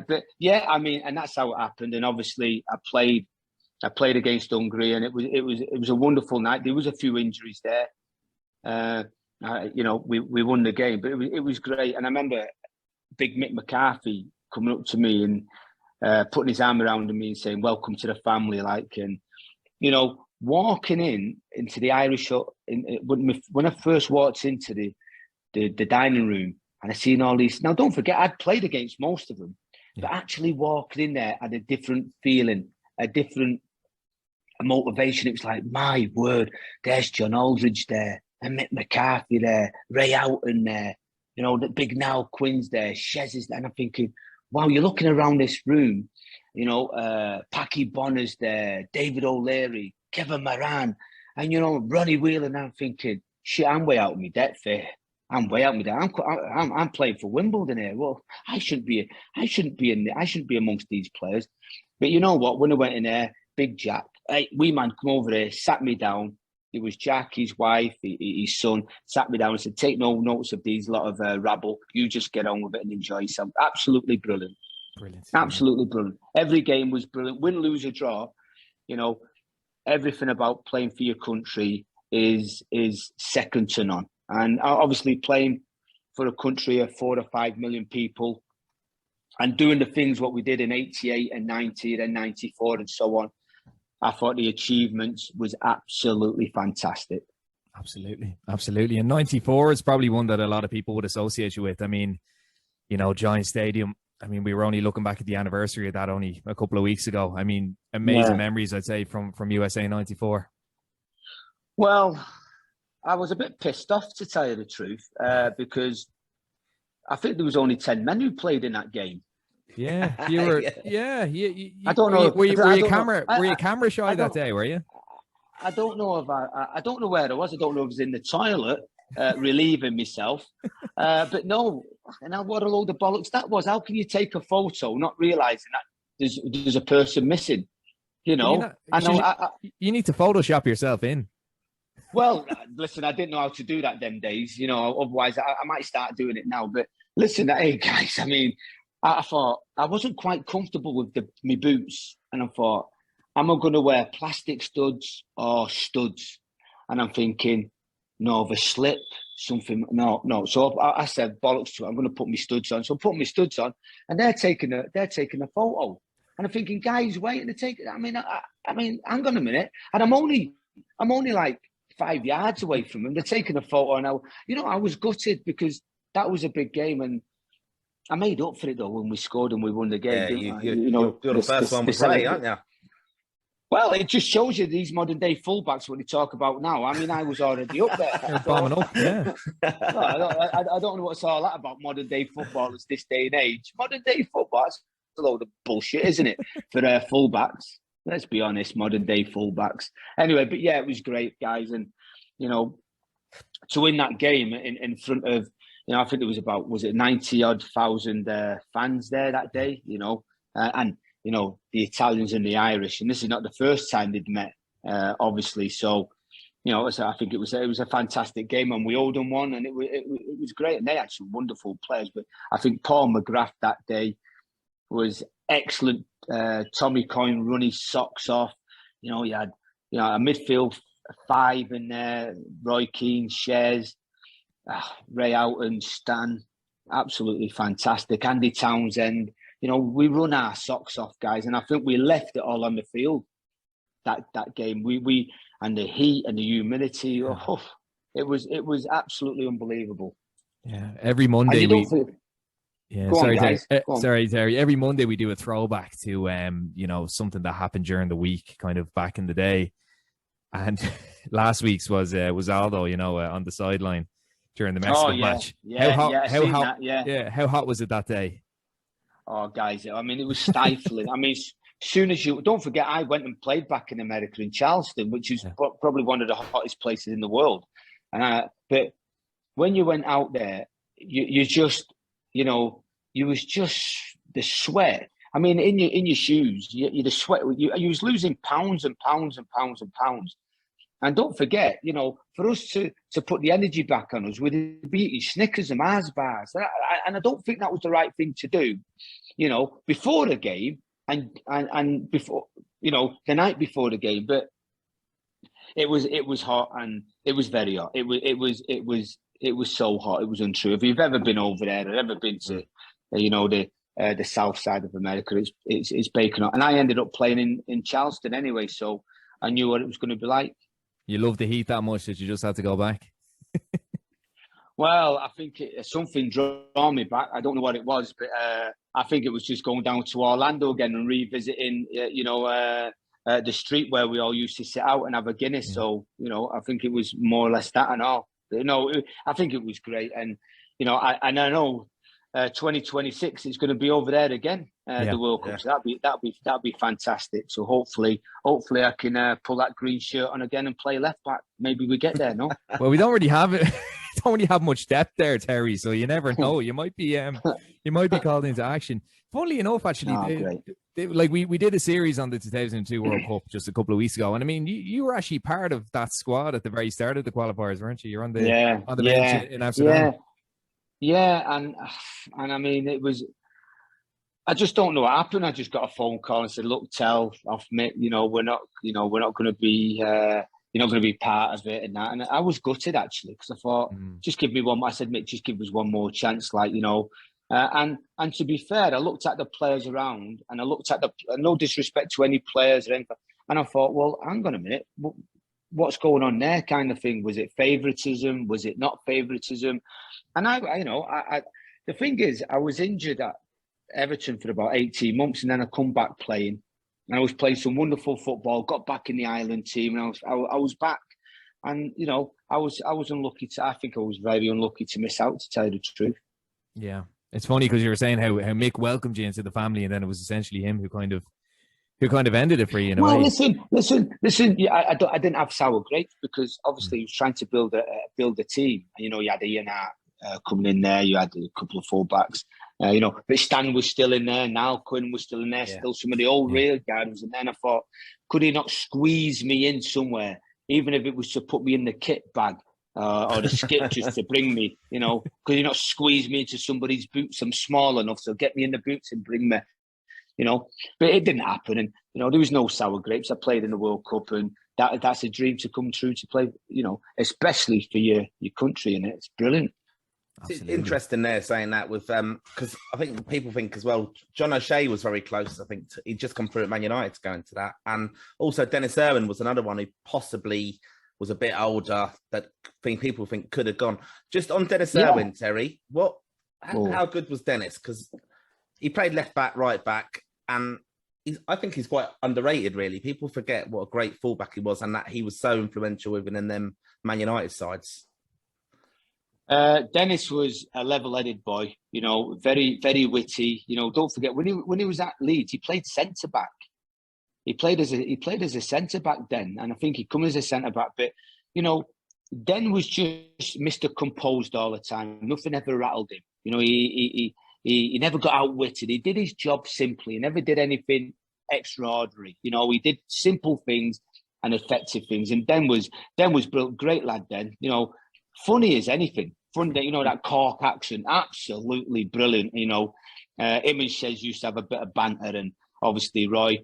[SPEAKER 2] But yeah, I mean, and that's how it happened. And obviously, I played against Hungary, and it was a wonderful night. There was a few injuries there. We won the game, but it was great. And I remember Big Mick McCarthy coming up to me and putting his arm around me and saying, welcome to the family, and, walking into the Irish, when I first walked into the dining room and I seen all these, now don't forget, I'd played against most of them, but actually walking in there had a different feeling, a different motivation. It was like, my word, there's John Aldridge there, and Mick McCarthy there, Ray Houghton there, the big Niall Quinn's there, Shez is there. And I'm thinking, wow, you're looking around this room, Packy Bonner's there, David O'Leary, Kevin Moran, and, Ronnie Whelan. And I'm thinking, shit, I'm way out of my depth here. I'm way out of my depth. I'm playing for Wimbledon here. Well, I shouldn't be amongst these players. But you know what? When I went in there, Big Jack, hey, wee man, come over here, sat me down. It was Jack, his wife, his son, sat me down and said, take no notes of these lot of rabble. You just get on with it and enjoy yourself. Absolutely brilliant.
[SPEAKER 1] Brilliant.
[SPEAKER 2] Absolutely brilliant. Every game was brilliant. Win, lose, or draw. You know, everything about playing for your country is second to none. And obviously playing for a country of 4 or 5 million people and doing the things what we did in 88 and 90 and 94 and so on, I thought the achievements was absolutely fantastic.
[SPEAKER 1] Absolutely. Absolutely. And 94 is probably one that a lot of people would associate you with. I mean, you know, Giant Stadium. I mean, we were only looking back at the anniversary of that only a couple of weeks ago. I mean, amazing memories, I'd say, from USA 94.
[SPEAKER 2] Well, I was a bit pissed off, to tell you the truth, because I think there was only 10 men who played in that game.
[SPEAKER 1] Yeah, you were.
[SPEAKER 2] I don't know.
[SPEAKER 1] Were you camera shy that day? Were you?
[SPEAKER 2] I don't know if I don't know where I was. I don't know if I was in the toilet relieving myself. But no, and what a load of bollocks that was. How can you take a photo not realising that there's a person missing? You know,
[SPEAKER 1] you need to Photoshop yourself in.
[SPEAKER 2] Well, listen, I didn't know how to do that them days. You know, otherwise I might start doing it now. But listen, hey guys, I mean, I thought I wasn't quite comfortable with my boots, and I thought, am I going to wear plastic studs or studs? And I'm thinking, no, the slip, something, no. So I said, bollocks to it, I'm going to put my studs on. So I put my studs on, and they're taking a photo, and I'm thinking, guys, waiting to take it. I mean, hang on a minute, and I'm only like 5 yards away from them. They're taking a photo, and I was gutted because that was a big game, and I made up for it though when we scored and we won the game.
[SPEAKER 3] Yeah, you're the first one was great, aren't you?
[SPEAKER 2] Well, it just shows you these modern day fullbacks what they talk about now. I mean, I was already up there.
[SPEAKER 1] You're bombing up, yeah.
[SPEAKER 2] I don't know what's all that about modern day footballers this day and age. Modern day football, that's a load of bullshit, isn't it? For fullbacks. Let's be honest, modern day fullbacks. Anyway, but yeah, it was great, guys. And, you know, to win that game in front of, you know, I think there was about, 90-odd thousand fans there that day, you know, and, you know, the Italians and the Irish. And this is not the first time they'd met, obviously. So, you know, I think it was a fantastic game, and we owed them one, and it was great. And they had some wonderful players. But I think Paul McGrath that day was excellent. Tommy Coyne run his socks off. You know, he had, you know, a midfield 5 in there, Roy Keane, Shares, Ray Houghton, Stan, absolutely fantastic. Andy Townsend, you know, we run our socks off, guys, and I think we left it all on the field that game. We and the heat and the humidity, it was absolutely unbelievable.
[SPEAKER 1] Yeah, every Monday sorry, Terry. Every Monday we do a throwback to you know, something that happened during the week, kind of back in the day. And last week's was Aldo, you know, on the sideline during the Mexico match. How hot was it that day?
[SPEAKER 2] Oh, guys, I mean, it was stifling. I mean, as soon as don't forget, I went and played back in America in Charlton, which is probably one of the hottest places in the world. But when you went out there, you just, you know, you was just the sweat. I mean, in your shoes, you the sweat. You was losing pounds and pounds and pounds and pounds. And don't forget, you know, for us to put the energy back on us, we'd be eating Snickers and Mars bars, and I don't think that was the right thing to do. You know, before the game and before, you know, the night before the game, but it was hot, and it was very hot. It was so hot. It was untrue. If you've ever been over there or ever been to, you know, the south side of America, it's baking hot. And I ended up playing in Charleston anyway, so I knew what it was going to be like.
[SPEAKER 1] You love the heat that much that you just had to go back?
[SPEAKER 2] Well, I think something drew me back. I don't know what it was, but I think it was just going down to Orlando again and revisiting, you know, the street where we all used to sit out and have a Guinness. Yeah. So, you know, I think it was more or less that and all. You know, I think it was great. And, you know, I know 2026 is going to be over there again, the World Cup. So that'd be fantastic. So hopefully I can pull that green shirt on again and play left back. Maybe we get there, no?
[SPEAKER 1] Well, we don't really have it. don't really have much depth there, Terry. So you never know. You might be called into action. Funnily enough, actually, we did a series on the 2002 World Cup just a couple of weeks ago, and I mean, you were actually part of that squad at the very start of the qualifiers, weren't you? You're on the bench in Amsterdam.
[SPEAKER 2] And I mean, it was. I just don't know what happened. I just got a phone call and said, "Look, tell off me, we're not going to be, you're not going to be part of it," and that. And I was gutted actually because I thought, just give me one. I said, "Mick, just give us one more chance," And to be fair, I looked at the players around, and I looked at no disrespect to any players or anything, and I thought, well, hang on a minute, what's going on there? Kind of thing. Was it favouritism? Was it not favouritism? And the thing is, I was injured at Everton for about 18 months, and then I come back playing, and I was playing some wonderful football. Got back in the Ireland team, and I was back, and I was unlucky. I think I was very unlucky to miss out, to tell you the truth.
[SPEAKER 1] Yeah, it's funny because you were saying how Mick welcomed you into the family, and then it was essentially him who kind of ended it for you in a way.
[SPEAKER 2] Listen. Yeah, I didn't have sour grapes because obviously he was trying to build a team. You had Ian Hart coming in there. You had a couple of fullbacks. But Stan was still in there. Now Quinn was still in there. Still some of the old real guys was in there. And I thought, could he not squeeze me in somewhere, even if it was to put me in the kit bag or the skip just to bring me? Could he not squeeze me into somebody's boots? I'm small enough, so get me in the boots and bring me. But it didn't happen, and there was no sour grapes. I played in the World Cup, and that's a dream to come true to play. Especially for your country, and it's brilliant.
[SPEAKER 3] Absolutely. It's interesting there saying that with because I think people think as well. John O'Shea was very close. I think he'd just come through at Man United to go into that, and also Dennis Irwin was another one who possibly was a bit older that people think could have gone. Just on Dennis Irwin, Terry, how good was Dennis? Because he played left back, right back, and I think he's quite underrated. Really, people forget what a great fullback he was, and that he was so influential even in them Man United sides.
[SPEAKER 2] Dennis was a level-headed boy, very, very witty. Don't forget when he was at Leeds, he played centre back. He played as a centre back then, and I think he'd come as a centre back. But Den was just Mr. Composed all the time. Nothing ever rattled him. He never got outwitted. He did his job simply. He never did anything extraordinary. He did simple things and effective things. And Den was brilliant, great lad. Den, funny as anything. Fun, that Cork accent, absolutely brilliant. Him and Shez used to have a bit of banter, and obviously Roy.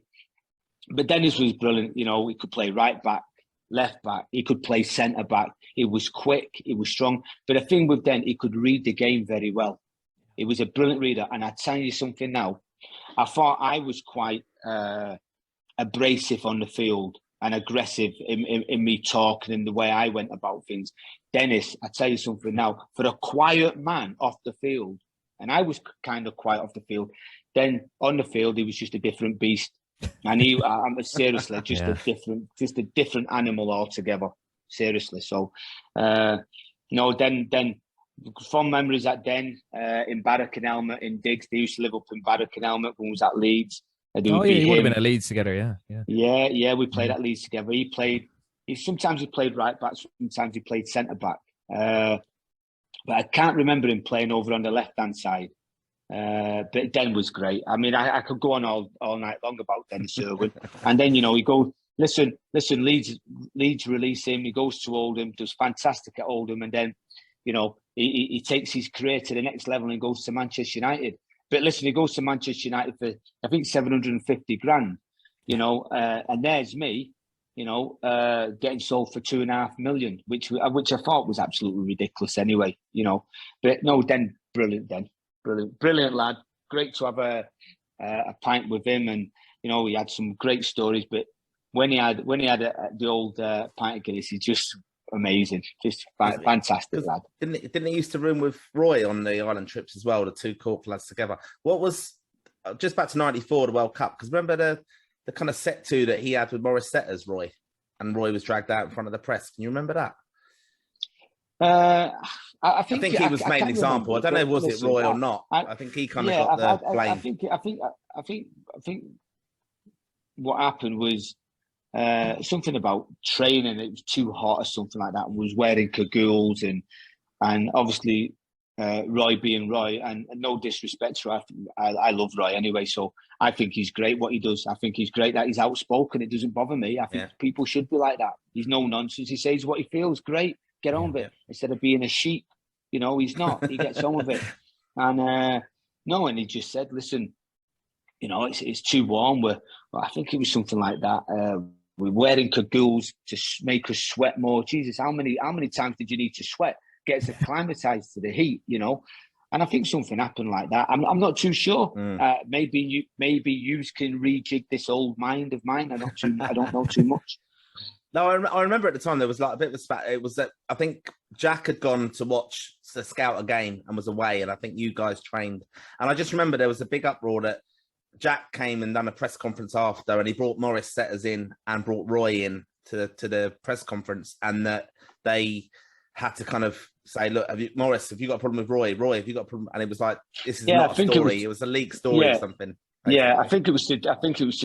[SPEAKER 2] But Dennis was brilliant. He could play right back, left back. He could play centre back. He was quick. He was strong. But the thing with Den, he could read the game very well. He was a brilliant reader. And I tell you something now, I thought I was quite abrasive on the field and aggressive in me talking and the way I went about things. Dennis, I tell you something now, for a quiet man off the field, and I was kind of quiet off the field, then on the field he was just a different beast, and I'm seriously just a different animal altogether. Seriously, so then fond memories at Den in Barrack and Helmet in Diggs. They used to live up in Barrack and Helmet when we was at Leeds.
[SPEAKER 1] You would have been at Leeds together,
[SPEAKER 2] yeah. We played at Leeds together. Sometimes he played right back, sometimes he played centre back. But I can't remember him playing over on the left hand side. But Den was great. I mean, I could go on all night long about Dennis Irwin. And then he goes, listen. Leeds release him. He goes to Oldham, does fantastic at Oldham, and then he takes his career to the next level and goes to Manchester United. But listen, he goes to Manchester United for, I think, 750 grand, and there's me, getting sold for 2.5 million, which I thought was absolutely ridiculous anyway, But no, brilliant lad. Great to have a pint with him, and he had some great stories. But when he had the old pint of Guinness, he's just amazing, just fantastic lad.
[SPEAKER 3] Didn't he used to room with Roy on the island trips as well, the two Cork lads together? What was just back to '94, the World Cup? Because remember the kind of set to that he had with Morris Setters, Roy, and Roy was dragged out in front of the press. Can you remember that?
[SPEAKER 2] I think
[SPEAKER 3] he was made an example. I don't know was it Roy or not. I think he kind of got the blame.
[SPEAKER 2] I think what happened was something about training. It was too hot or something like that. And was wearing cagoules, and And obviously, Roy being Roy, and no disrespect to Roy, I love Roy anyway, so I think he's great what he does. I think he's great that he's outspoken. It doesn't bother me. I think people should be like that. He's no nonsense. He says what he feels. Great. Get on with it. Instead of being a sheep. He's not. He gets on with it. And and he just said, listen, it's too warm. I think it was something like that. We're wearing cagoules to make us sweat more. Jesus, how many times did you need to sweat? Get us acclimatized to the heat, And I think something happened like that. I'm not too sure. Maybe you can rejig this old mind of mine. I don't know too much.
[SPEAKER 3] No, I remember at the time there was like a bit of a spat. It was that I think Jack had gone to scout a game and was away, and I think you guys trained. And I just remember there was a big uproar that Jack came and done a press conference after, and he brought Morris Setters in and brought Roy in to the press conference, and that they had to kind of say, look, Morris, have you got a problem with Roy? Roy, have you got a problem? And it was like, this is not a story. It was a leak story or something. Basically.
[SPEAKER 2] Yeah, I think it was to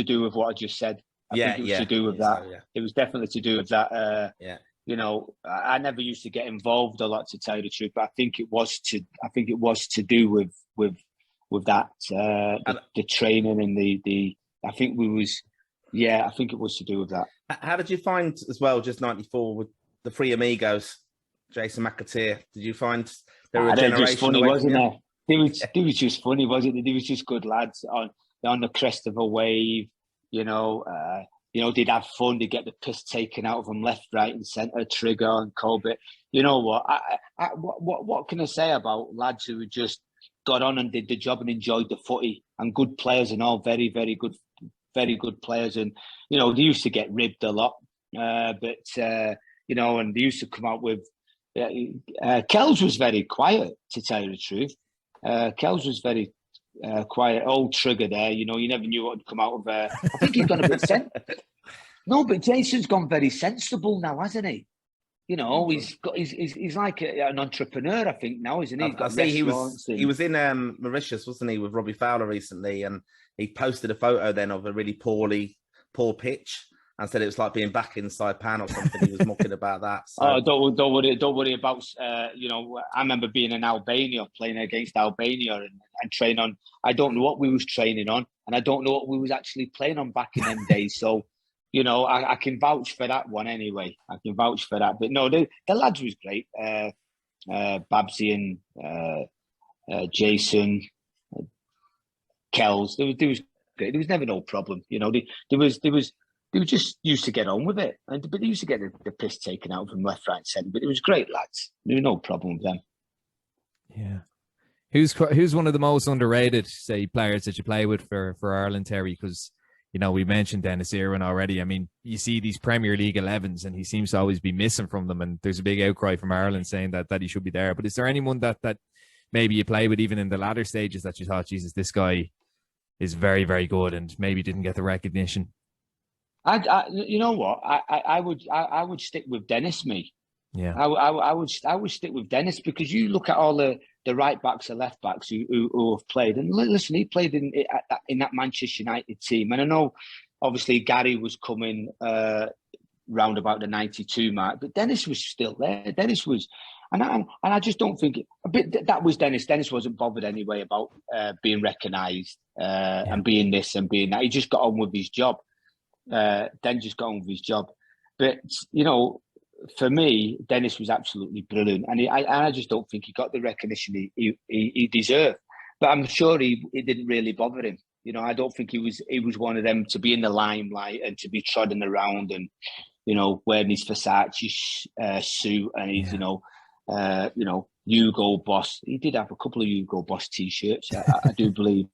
[SPEAKER 2] do with what I just said. I think it was to do with that. So, It was definitely to do with that. I never used to get involved a lot, to tell you the truth, but I think it was to do with that the training and the. I think it was to do with that.
[SPEAKER 3] How did you find as well? Just 94 with the three amigos, Jason McAteer. Did you find there were a generation?
[SPEAKER 2] Just funny, wasn't there? They was just funny, wasn't it? They was just good lads on the crest of a wave. They'd have fun. They'd get the piss taken out of them left, right, and centre. Trigger and Colbert. You know what? What can I say about lads who just got on and did the job and enjoyed the footy, and good players and all, very, very good players. And they used to get ribbed a lot, and they used to come out with. Kells was very quiet, to tell you the truth. Kells was very quiet. Old Trigger there, you never knew what would come out of there. I think he's gone a bit No, but Jason's gone very sensible now, hasn't he? He's like an entrepreneur, I think, now, isn't he?
[SPEAKER 3] I see he was in Mauritius, wasn't he, with Robbie Fowler recently, and he posted a photo then of a really poor pitch and said it was like being back in Saipan or something. He was mocking about that. So.
[SPEAKER 2] Oh, don't worry about. I remember being in Albania, playing against Albania and training on. I don't know what we was training on, and I don't know what we was actually playing on back in them days. So, I can vouch for that one anyway. I can vouch for that. But no, the lads was great. Babsy and Jason, Kells. There was great. There was never no problem. They were just used to get on with it, but they used to get the piss taken out from left, right, centre. But it was great lads. There was no problem with them.
[SPEAKER 1] Yeah. Who's one of the most underrated, say, players that you play with for Ireland, Terry? Because we mentioned Dennis Irwin already. I mean, you see these Premier League 11s, and he seems to always be missing from them. And there's a big outcry from Ireland saying that he should be there. But is there anyone that maybe you play with even in the latter stages that you thought, Jesus, this guy is very, very good, and maybe didn't get the recognition?
[SPEAKER 2] You know what? I would stick with Dennis.
[SPEAKER 1] Yeah.
[SPEAKER 2] I would stick with Dennis, because you look at all the right backs and left backs who have played, and listen, he played in that Manchester United team, and I know obviously Gary was coming round about the 92 mark, but Dennis was still there. Dennis was, and I just don't think that was Dennis. Dennis wasn't bothered anyway about being recognised and being this and being that. He just got on with his job. Just got on with his job, but for me, Dennis was absolutely brilliant, and I just don't think he got the recognition he deserved. But I'm sure he didn't really bother him. I don't think he was one of them to be in the limelight and to be trodden around and wearing his Versace suit and his Hugo Boss. He did have a couple of Hugo Boss t-shirts, I do believe.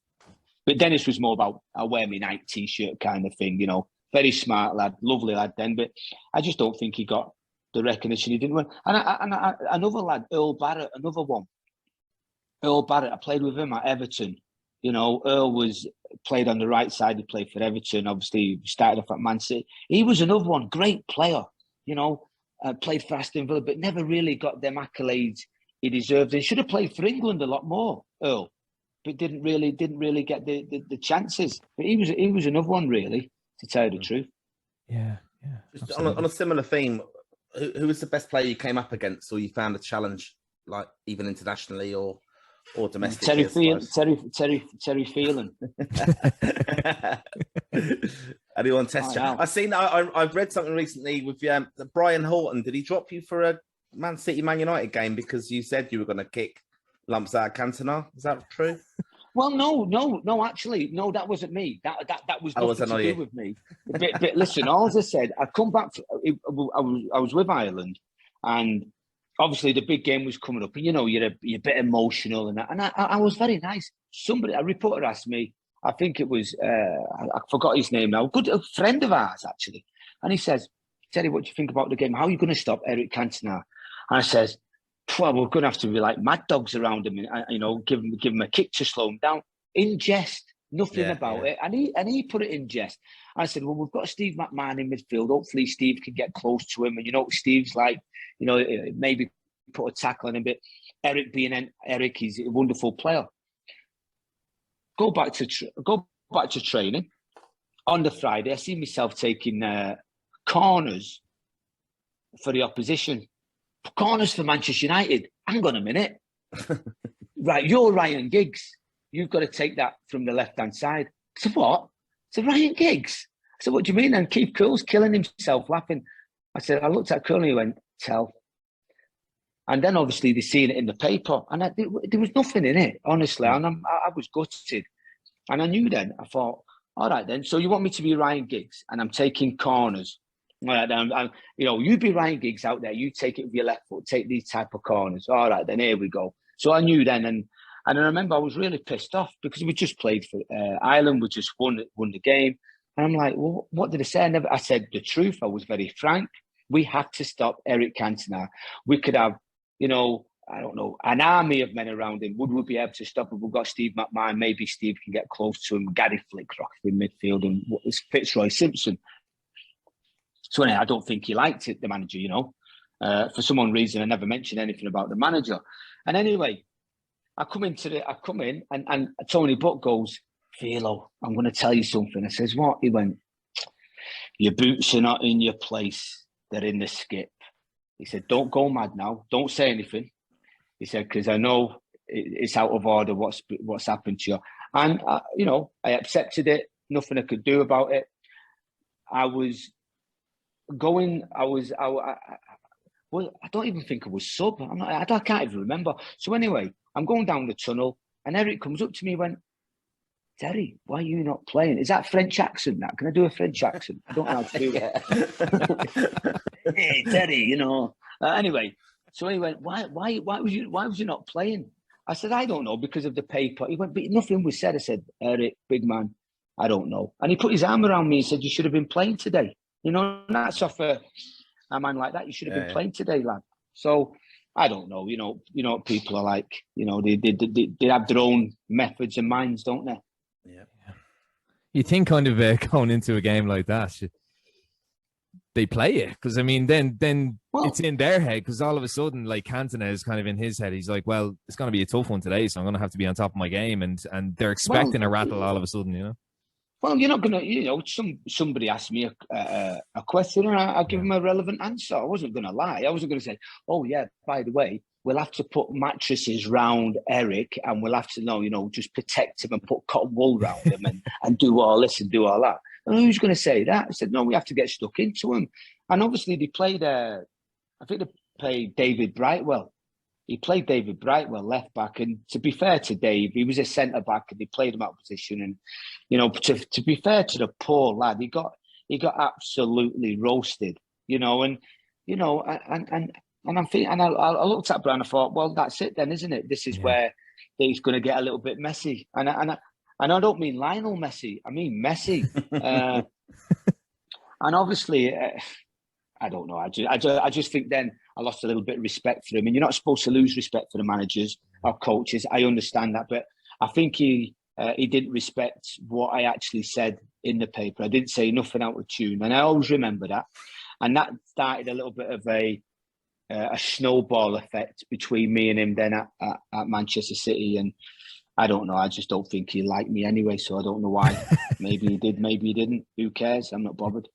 [SPEAKER 2] But Dennis was more about I wear my Nike t-shirt kind of thing. Very smart lad, lovely lad then. But I just don't think he got the recognition he didn't win. And another lad, Earl Barrett, another one. Earl Barrett, I played with him at Everton. Earl played on the right side. He played for Everton. Obviously, he started off at Man City. He was another one, great player. Played for Aston Villa, but never really got them accolades he deserved. And should have played for England a lot more, Earl, but didn't really get the chances. But he was another one, really, to tell you the truth.
[SPEAKER 1] Yeah.
[SPEAKER 3] Just on a similar theme, who was the best player you came up against or you found a challenge like even internationally or domestically?
[SPEAKER 2] Terry Phelan.
[SPEAKER 3] Anyone test you? I've read something recently with Brian Horton. Did he drop you for a Man United game because you said you were going to kick lumps out of Cantona? Is that true?
[SPEAKER 2] Well, no, actually, no, that wasn't me. That was nothing to do with me. But listen, all I said, I come back. I was with Ireland, and obviously the big game was coming up, and you're a bit emotional, and I was very nice. A reporter asked me, I think it was I forgot his name now, a friend of ours actually, and he says, "Terry, what do you think about the game? How are you going to stop Eric Cantona?" And I says, "Well, we're going to have to be like mad dogs around him, and give him a kick to slow him down." In jest, nothing about it, and he put it in jest. I said, "Well, we've got Steve McMahon in midfield. Hopefully, Steve can get close to him, and Steve's like, maybe put a tackle on him. But Eric being Eric, he's a wonderful player." Go back to training on the Friday. I see myself taking corners for the opposition. Corners for Manchester United. Hang on a minute. Right, you're Ryan Giggs. You've got to take that from the left-hand side. I said, what? I said, Ryan Giggs. I said, what do you mean? And Keith Cool's killing himself, laughing. I said, I looked at Cool and he went, tell. And then obviously they seen it in the paper. And there was nothing in it, honestly. And I was gutted. And I knew then, I thought, all right then, so you want me to be Ryan Giggs and I'm taking corners. All right, then, you be Ryan Giggs out there. You take it with your left foot. Take these type of corners. All right, then here we go. So I knew then, and I remember I was really pissed off because we just played for Ireland. We just won the game, and I'm like, well, what did I say? I said the truth. I was very frank. We had to stop Eric Cantona. We could have, I don't know, an army of men around him. Would we be able to stop him? We've got Steve McMahon. Maybe Steve can get close to him. Gary Flickrock in midfield, and Fitzroy Simpson. So anyway, I don't think he liked it, the manager, For some reason, I never mentioned anything about the manager. And anyway, I come in and Tony Butt goes, Philo, I'm going to tell you something. I says, what? He went, your boots are not in your place. They're in the skip. He said, don't go mad now. Don't say anything. He said, because I know it's out of order what's happened to you. And, I accepted it. Nothing I could do about it. I don't even think I was sub. I can't even remember. So anyway, I'm going down the tunnel and Eric comes up to me and went, Terry, why are you not playing? Is that French accent? That can I do a French accent? I don't know how to do it. Hey, Terry, Anyway, so he went, why was you not playing? I said, I don't know, because of the paper. He went, but nothing was said. I said, Eric, big man, I don't know. And he put his arm around me and said, you should have been playing today. That's off a man like that. You should have been playing today, lad. So I don't know. What people are like. They have their own methods and minds, don't they?
[SPEAKER 1] Yeah. You think kind of going into a game like that, they play it because then it's in their head because all of a sudden like Cantona is kind of in his head. He's like, well, it's going to be a tough one today, so I'm going to have to be on top of my game, and they're expecting a rattle all of a sudden,
[SPEAKER 2] Well, you're not going to, somebody asked me a question and I give them a relevant answer. I wasn't going to lie. I wasn't going to say, oh, yeah, by the way, we'll have to put mattresses round Eric and we'll have to, just protect him and put cotton wool round him and do all this and do all that. And who's going to say that? I said, no, we have to get stuck into him. And obviously they played, I think they played David Brightwell. He played David Brightwell left back, and to be fair to Dave, he was a centre back, and he played him out of position. And to be fair to the poor lad, he got absolutely roasted. And I'm thinking, and I looked at Brian, I thought, well, that's it then, isn't it? This is where he's going to get a little bit messy, and I don't mean Lionel Messi, I mean Messi, and obviously. I don't know. I just think then I lost a little bit of respect for him. And you're not supposed to lose respect for the managers or coaches. I understand that. But I think he didn't respect what I actually said in the paper. I didn't say nothing out of tune. And I always remember that. And that started a little bit of a snowball effect between me and him then at Manchester City. And I don't know. I just don't think he liked me anyway. So I don't know why. Maybe he did. Maybe he didn't. Who cares? I'm not bothered.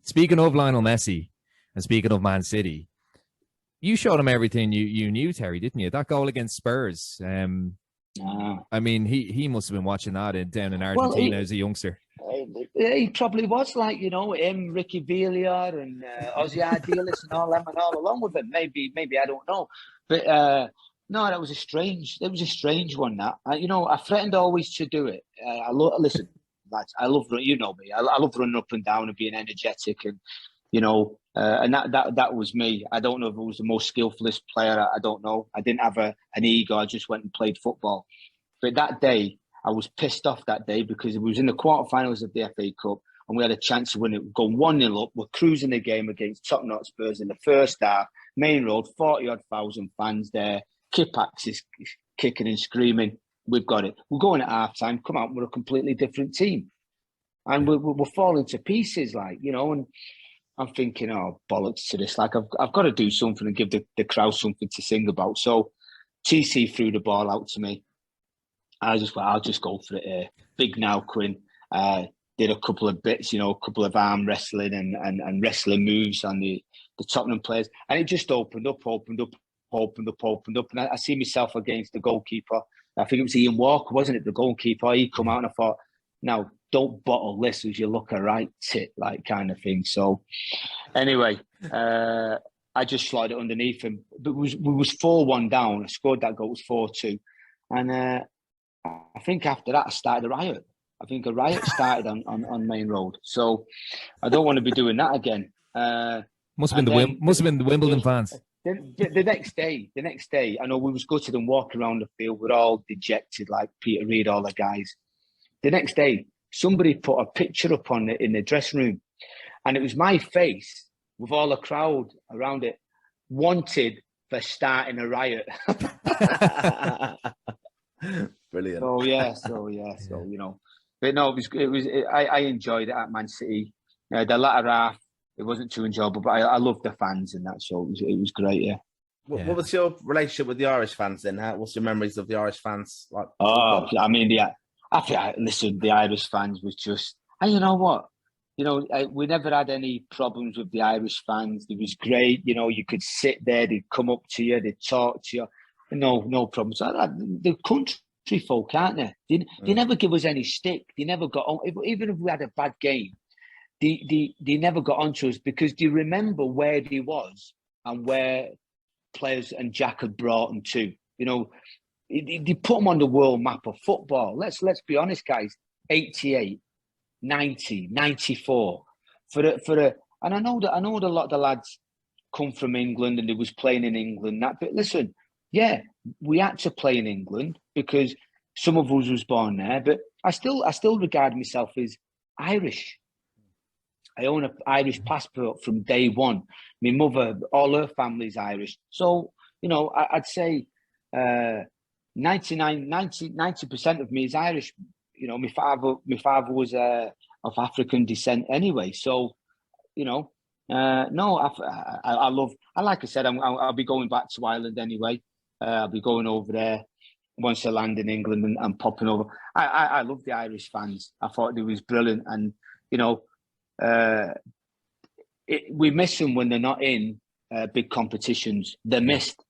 [SPEAKER 1] Speaking of Lionel Messi and speaking of Man City, You showed him everything you knew, Terry, didn't you? That goal against Spurs. I mean, he must have been watching that down in Argentina as a youngster.
[SPEAKER 2] He probably was, like, you know, him, Ricky Villier and Ozzy Ardiles and all them and all along with him. Maybe I don't know. But no, that was a strange one, that. You know, I threatened always to do it. Listen, lads, I love, you know me, I love running up and down and being energetic, and, you know, and that was me. I don't know if it was the most skillfulest player. I don't know. I didn't have an ego. I just went and played football. But that day, I was pissed off that day because it was in the quarterfinals of the FA Cup and we had a chance to win it. Go 1-0 up. We're cruising the game against Tottenham Hotspurs in the first half. Main Road, 40-odd thousand fans there. Kipax is kicking and screaming. We've got it. We're going at half-time. Come out, we're a completely different team. And we're falling to pieces, like, you know, and I'm thinking, oh, bollocks to this. Like, I've got to do something and give the crowd something to sing about. So TC threw the ball out to me. I just went, I'll just go for it here. Big now, Quinn. Did a couple of bits, you know, a couple of arm wrestling and wrestling moves on the Tottenham players. And it just opened up. And I see myself against the goalkeeper. I think it was Ian Walker, wasn't it? The goalkeeper. He come out and I thought, now, don't bottle this as you look a right tit, like, kind of thing. So anyway, I just slotted it underneath him. But we was 4-1 down. I scored that goal. It was 4-2. And I think after that, I started a riot. I think a riot started on Main Road. So I don't want to be doing that again.
[SPEAKER 1] Must have been the Wimbledon fans.
[SPEAKER 2] The next day, I know we was gutted and walking around the field. We're all dejected, like Peter Reid, all the guys. The next day, somebody put a picture up in the dressing room, and it was my face with all the crowd around it, wanted for starting a riot.
[SPEAKER 3] Brilliant.
[SPEAKER 2] So you know, but no, I enjoyed it at Man City. The latter half, it wasn't too enjoyable, but I loved the fans and that, so it was great. Yeah.
[SPEAKER 3] What was your relationship with the Irish fans then? What's your memories of the Irish fans like?
[SPEAKER 2] Oh, I mean, listen, the Irish fans was just, and you know what? You know, we never had any problems with the Irish fans. It was great. You know, you could sit there, they'd come up to you, they'd talk to you. No problems. The country folk, aren't they? They never give us any stick. They never got on. Even if we had a bad game, they never got onto us because they remember where they was and where players and Jack had brought them to. You know, they put them on the world map of football. Let's be honest, guys. 88, 90, 94. And I know that a lot of the lads come from England and they was playing in England. But listen, yeah, we had to play in England because some of us was born there. But I still regard myself as Irish. I own an Irish passport from day one. My mother, all her family's Irish. So, you know, I'd say 90% of me is Irish. You know, my father was of African descent anyway. So, you know, no, I love. Like I said, I'll be going back to Ireland anyway. I'll be going over there once I land in England and popping over. I love the Irish fans. I thought it was brilliant, and you know, we miss them when they're not in big competitions. They're missed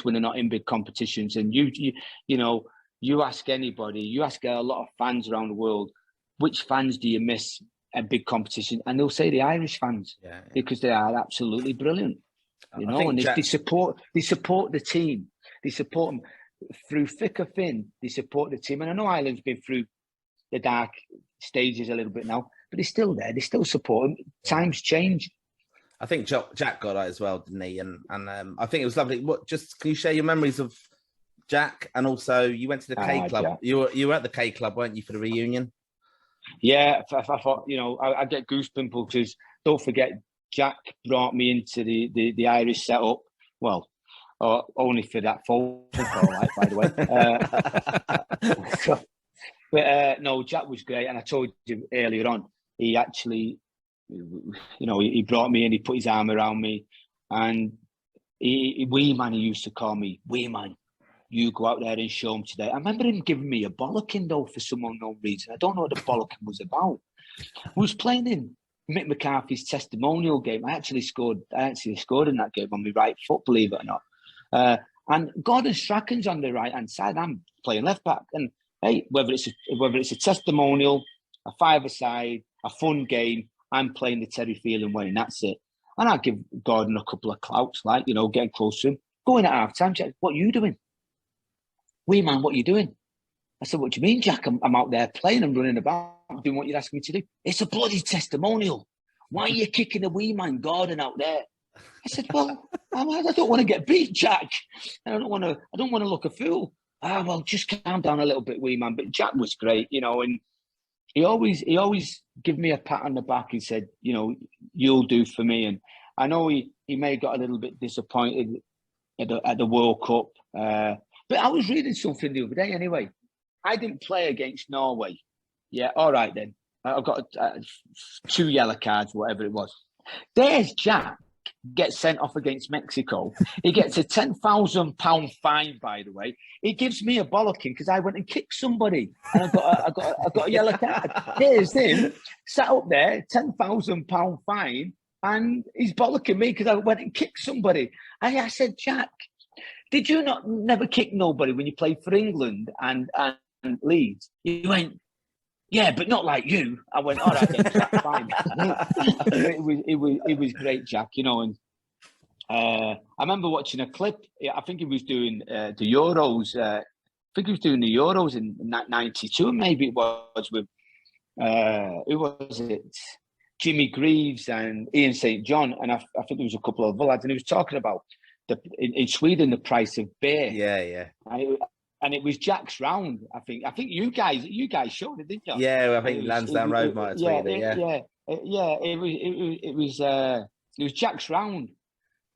[SPEAKER 2] when they're not in big competitions. And you know, you ask anybody, you ask a lot of fans around the world, which fans do you miss a big competition? And they'll say the Irish fans, because they are absolutely brilliant. You know, and they support the team. They support them through thick or thin. They support the team. And I know Ireland's been through the dark stages a little bit now, but they're still there. They still support them. Times change.
[SPEAKER 3] I think Jack got that as well, didn't he? And I think it was lovely. Can you share your memories of Jack? And also, you went to the K Club. Jack. You were at the K Club, weren't you, for the reunion?
[SPEAKER 2] Yeah, I thought, you know, I get goosebumps because don't forget, Jack brought me into the Irish setup. Well, only for that phone call, right, by the way. No, Jack was great. And I told you earlier on, he actually, you know, he brought me in, he put his arm around me. And wee man, he used to call me, wee man, you go out there and show him today. I remember him giving me a bollocking, though, for some unknown reason. I don't know what the bollocking was about. We was playing in Mick McCarthy's testimonial game. I actually scored in that game on my right foot, believe it or not. And Gordon Strachan's on the right hand side. I'm playing left back, and hey, whether it's a testimonial, a five-a-side, a fun game, I'm playing the Terry Phelan way, and that's it. And I give Gordon a couple of clouts, like, you know, getting close to him. Going at half time, Jack, what are you doing? Wee man, what are you doing? I said, what do you mean, Jack? I'm out there playing and running about, doing what you're asking me to do. It's a bloody testimonial. Why are you kicking the wee man Gordon out there? I said, well, I don't want to get beat, Jack. I don't want to look a fool. Well, just calm down a little bit, wee man. But Jack was great, you know, and he always give me a pat on the back and said, you know, you'll do for me. And I know he may have got a little bit disappointed at the World Cup. But I was reading something the other day anyway. I didn't play against Norway. Yeah, all right then. I've got 2 yellow cards, whatever it was. There's Jack gets sent off against Mexico. He gets a £10,000 fine, by the way. He gives me a bollocking because I went and kicked somebody, and I got a yellow card. Here's him sat up there, £10,000 fine, and he's bollocking me because I went and kicked somebody. And I said, Jack, did you never kick nobody when you played for England and Leeds? He went, yeah, but not like you. I went, all right, then, that's fine. it was great, Jack, you know. And I remember watching a clip. I think he was doing the Euros. I think he was doing the Euros in 92, maybe it was with, who was it? Jimmy Greaves and Ian St. John. And I think there was a couple of other lads. And he was talking about, in Sweden, the price of beer.
[SPEAKER 3] Yeah.
[SPEAKER 2] And it was Jack's round. I think you guys showed it, didn't you?
[SPEAKER 3] Yeah, I think Lansdowne Road might have tweeted it.
[SPEAKER 2] Yeah. It was Jack's round,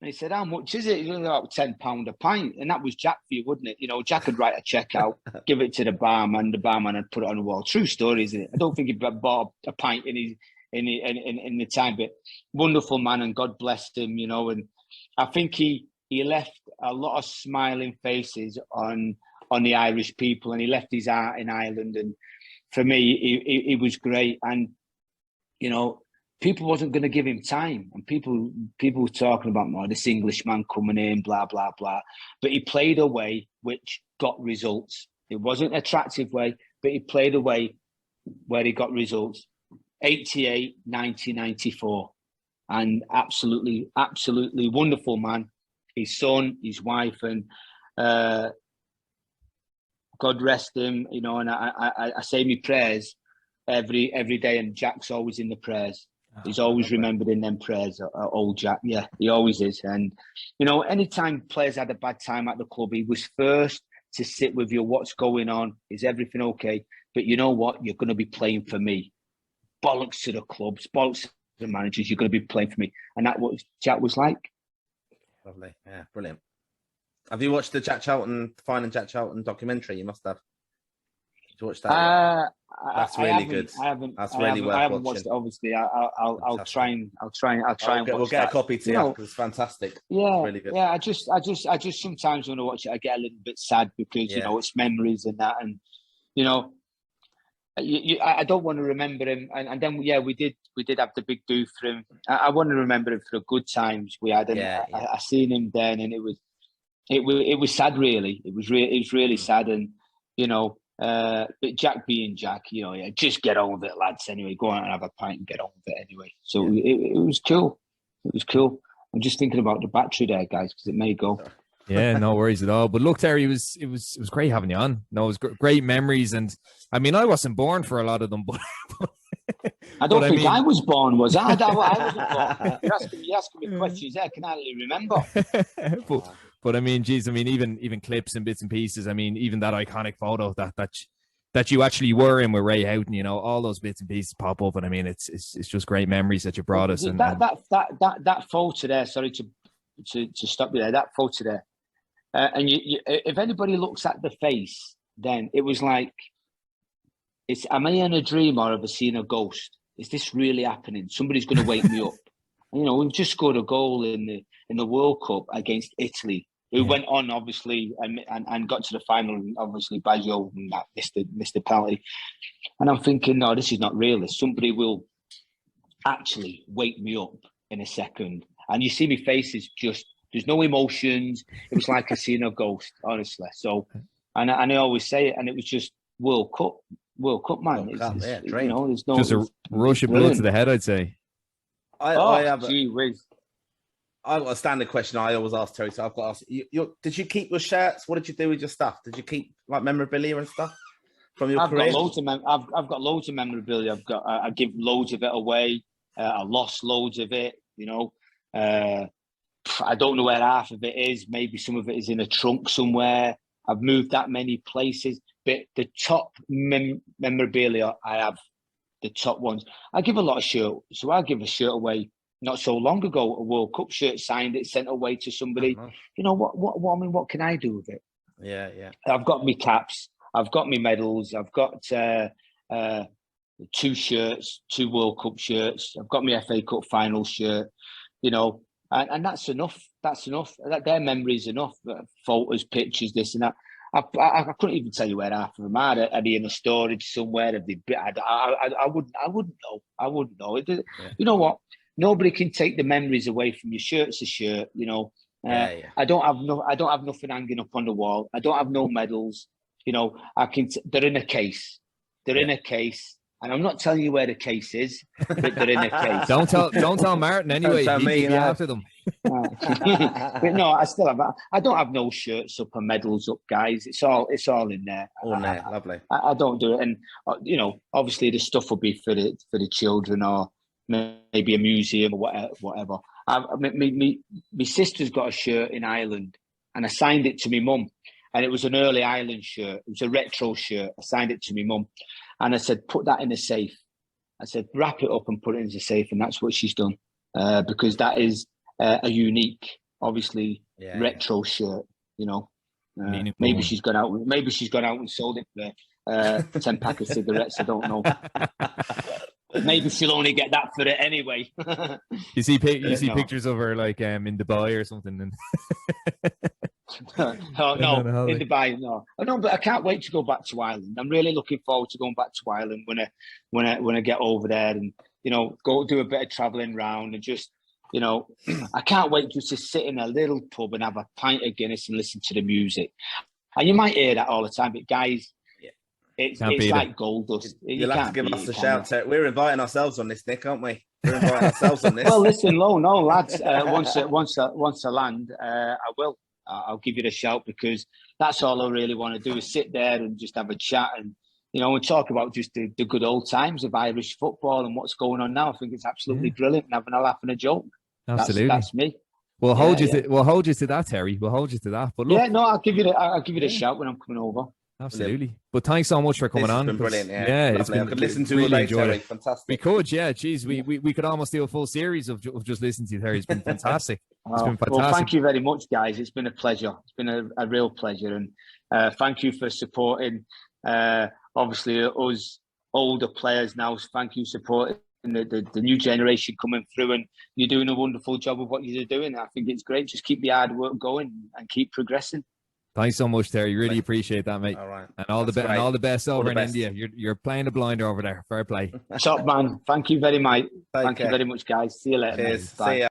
[SPEAKER 2] and he said, "How much is it?" It was about £10 a pint, and that was Jack for you, wouldn't it? You know, Jack would write a check out, give it to the barman would put it on the wall. True story, isn't it? I don't think he bought a pint in the time, but wonderful man, and God bless him, you know. And I think he left a lot of smiling faces on the Irish people, and he left his art in Ireland. And for me, it was great. And, you know, people wasn't going to give him time. And people were talking about, this Englishman coming in, blah, blah, blah. But he played a way which got results. It wasn't an attractive way, but he played a way where he got results. 88, 90, 94. And absolutely, absolutely wonderful man. His son, his wife, and God rest him, you know. And I say my prayers every day, and Jack's always in the prayers. He's always remembered in them prayers, old Jack. Yeah, he always is. And, you know, anytime players had a bad time at the club, he was first to sit with you. What's going on? Is everything okay? But you know what? You're going to be playing for me. Bollocks to the clubs, bollocks to the managers. You're going to be playing for me. And that's what Jack was like.
[SPEAKER 3] Lovely. Yeah, brilliant. Have you watched the Finding Jack Charlton documentary? You must have. Did you watch that? That's really good.
[SPEAKER 2] I haven't.
[SPEAKER 3] That's really worth watching.
[SPEAKER 2] I haven't watched it. Obviously, I'll try and watch
[SPEAKER 3] We'll get a copy to you because it's fantastic.
[SPEAKER 2] Yeah,
[SPEAKER 3] really good.
[SPEAKER 2] Yeah. I just sometimes when I watch it, I get a little bit sad because you know it's memories and that, and you know, I don't want to remember him. And then we did have the big do for him. I want to remember him for the good times we had. And I seen him then, and it was sad. Really, it was really sad. And you know. But Jack being Jack, you know, just get on with it, lads. Anyway, go on and have a pint and get on with it anyway. So it was cool. It was cool. I'm just thinking about the battery there, guys, because it may go.
[SPEAKER 1] Yeah, no worries at all. But look, Terry, it was great having you on. No, it was great memories, and I mean, I wasn't born for a lot of them, but
[SPEAKER 2] I don't think I was born, was I? I wasn't born. You're asking me questions there. I can hardly remember.
[SPEAKER 1] But I mean, geez, I mean, even clips and bits and pieces. I mean, even that iconic photo that you actually were in with Ray Houghton, you know, all those bits and pieces pop up, and I mean, it's just great memories that you brought us. And
[SPEAKER 2] that photo there. Sorry to stop you there. That photo there, and you, if anybody looks at the face, then it was like, am I in a dream or have I seen a ghost? Is this really happening? Somebody's going to wake me up. You know, we've just scored a goal in the World Cup against Italy, who went on obviously and got to the final. And obviously, Baggio missed the penalty. And I'm thinking, no, this is not real. Somebody will actually wake me up in a second. And you see my face is just, there's no emotions. It was like I seen a ghost, honestly. So, and I always say it, and it was just World Cup, man.
[SPEAKER 3] World Cup, yeah,
[SPEAKER 2] you know, there's no
[SPEAKER 1] just a rush of blood to the head, I'd say.
[SPEAKER 2] Gee whiz.
[SPEAKER 3] I've got a standard question I always ask Terry, so I've got to ask you, did you keep your shirts? What did you do with your stuff? Did you keep like memorabilia and stuff from your career?
[SPEAKER 2] I've got loads of memorabilia. I give loads of it away. I lost loads of it, you know. I don't know where half of it is. Maybe some of it is in a trunk somewhere. I've moved that many places, but the top memorabilia I have, the top ones. I give a lot of shirts, so I give a shirt away not so long ago, a World Cup shirt, signed it, sent away to somebody. You know what? I mean, what can I do with it?
[SPEAKER 3] Yeah.
[SPEAKER 2] I've got my caps, I've got my medals, I've got 2 shirts, 2 World Cup shirts. I've got my FA Cup final shirt. You know, and that's enough. That's enough. Their memory is enough. Photos, pictures, this and that. I couldn't even tell you where half of them are. Are they in a storage somewhere? I wouldn't know. I wouldn't know. You know what? Nobody can take the memories away from you. Shirt's a shirt. You know. I don't have nothing hanging up on the wall. I don't have no medals. You know. They're in a case. They're in a case. And I'm not telling you where the case is, but they're in a case.
[SPEAKER 1] Don't tell Martin anyway. He'd be after them.
[SPEAKER 2] But no, I don't have no shirts up or medals up, guys. It's all in there.
[SPEAKER 3] All in there, lovely.
[SPEAKER 2] I don't do it, and you know, obviously the stuff will be for the children or maybe a museum or whatever. My sister's got a shirt in Ireland, and I signed it to my mum. And it was an early Ireland shirt. It was a retro shirt. I signed it to my mum. And I said, put that in a safe. I said, wrap it up and put it in the safe. And that's what she's done. Because that is a unique, obviously, retro shirt, you know. Maybe she's gone out and sold it for 10 pack of cigarettes. I don't know. Maybe she'll only get that for it anyway.
[SPEAKER 1] You see pictures of her like in Dubai or something. And
[SPEAKER 2] no, in Dubai, no. But I can't wait to go back to Ireland. I'm really looking forward to going back to Ireland when I get over there and, you know, go do a bit of travelling around and just, you know, I can't wait just to sit in a little pub and have a pint of Guinness and listen to the music. And you might hear that all the time, but guys, it's like gold dust.
[SPEAKER 3] You'll have to give us a shout. We're inviting ourselves on this, Nick, aren't we? We're inviting ourselves on this.
[SPEAKER 2] Well, listen, no, lads. Once I land, I will. I'll give you a shout because that's all I really want to do is sit there and just have a chat and, you know, and talk about just the good old times of Irish football and what's going on now. I think it's absolutely brilliant and having a laugh and a joke.
[SPEAKER 1] Absolutely,
[SPEAKER 2] that's me.
[SPEAKER 1] We'll hold you to that, Terry. We'll hold you to that. But look,
[SPEAKER 2] I'll give you a shout when I'm coming over.
[SPEAKER 1] Absolutely. But thanks so much for coming on.
[SPEAKER 3] It's been brilliant.
[SPEAKER 1] It's been,
[SPEAKER 3] I could listen to
[SPEAKER 1] really
[SPEAKER 3] all day, Terry. Fantastic.
[SPEAKER 1] We could, yeah. Geez, we could almost do a full series of just listening to you, Terry. It's been fantastic. It's been fantastic.
[SPEAKER 2] Well, thank you very much, guys. It's been a pleasure. It's been a real pleasure. And thank you for supporting, obviously, us older players now. Thank you for supporting the new generation coming through. And you're doing a wonderful job of what you're doing. I think it's great. Just keep the hard work going and keep progressing.
[SPEAKER 1] Thanks so much, Terry. Really appreciate that, mate.
[SPEAKER 3] All right.
[SPEAKER 1] And all the best over in India. You're playing the blinder over there. Fair play.
[SPEAKER 2] Top man. Thank you very much. Thank you very much, guys. See you later.
[SPEAKER 3] Cheers.
[SPEAKER 2] Bye.
[SPEAKER 3] See ya.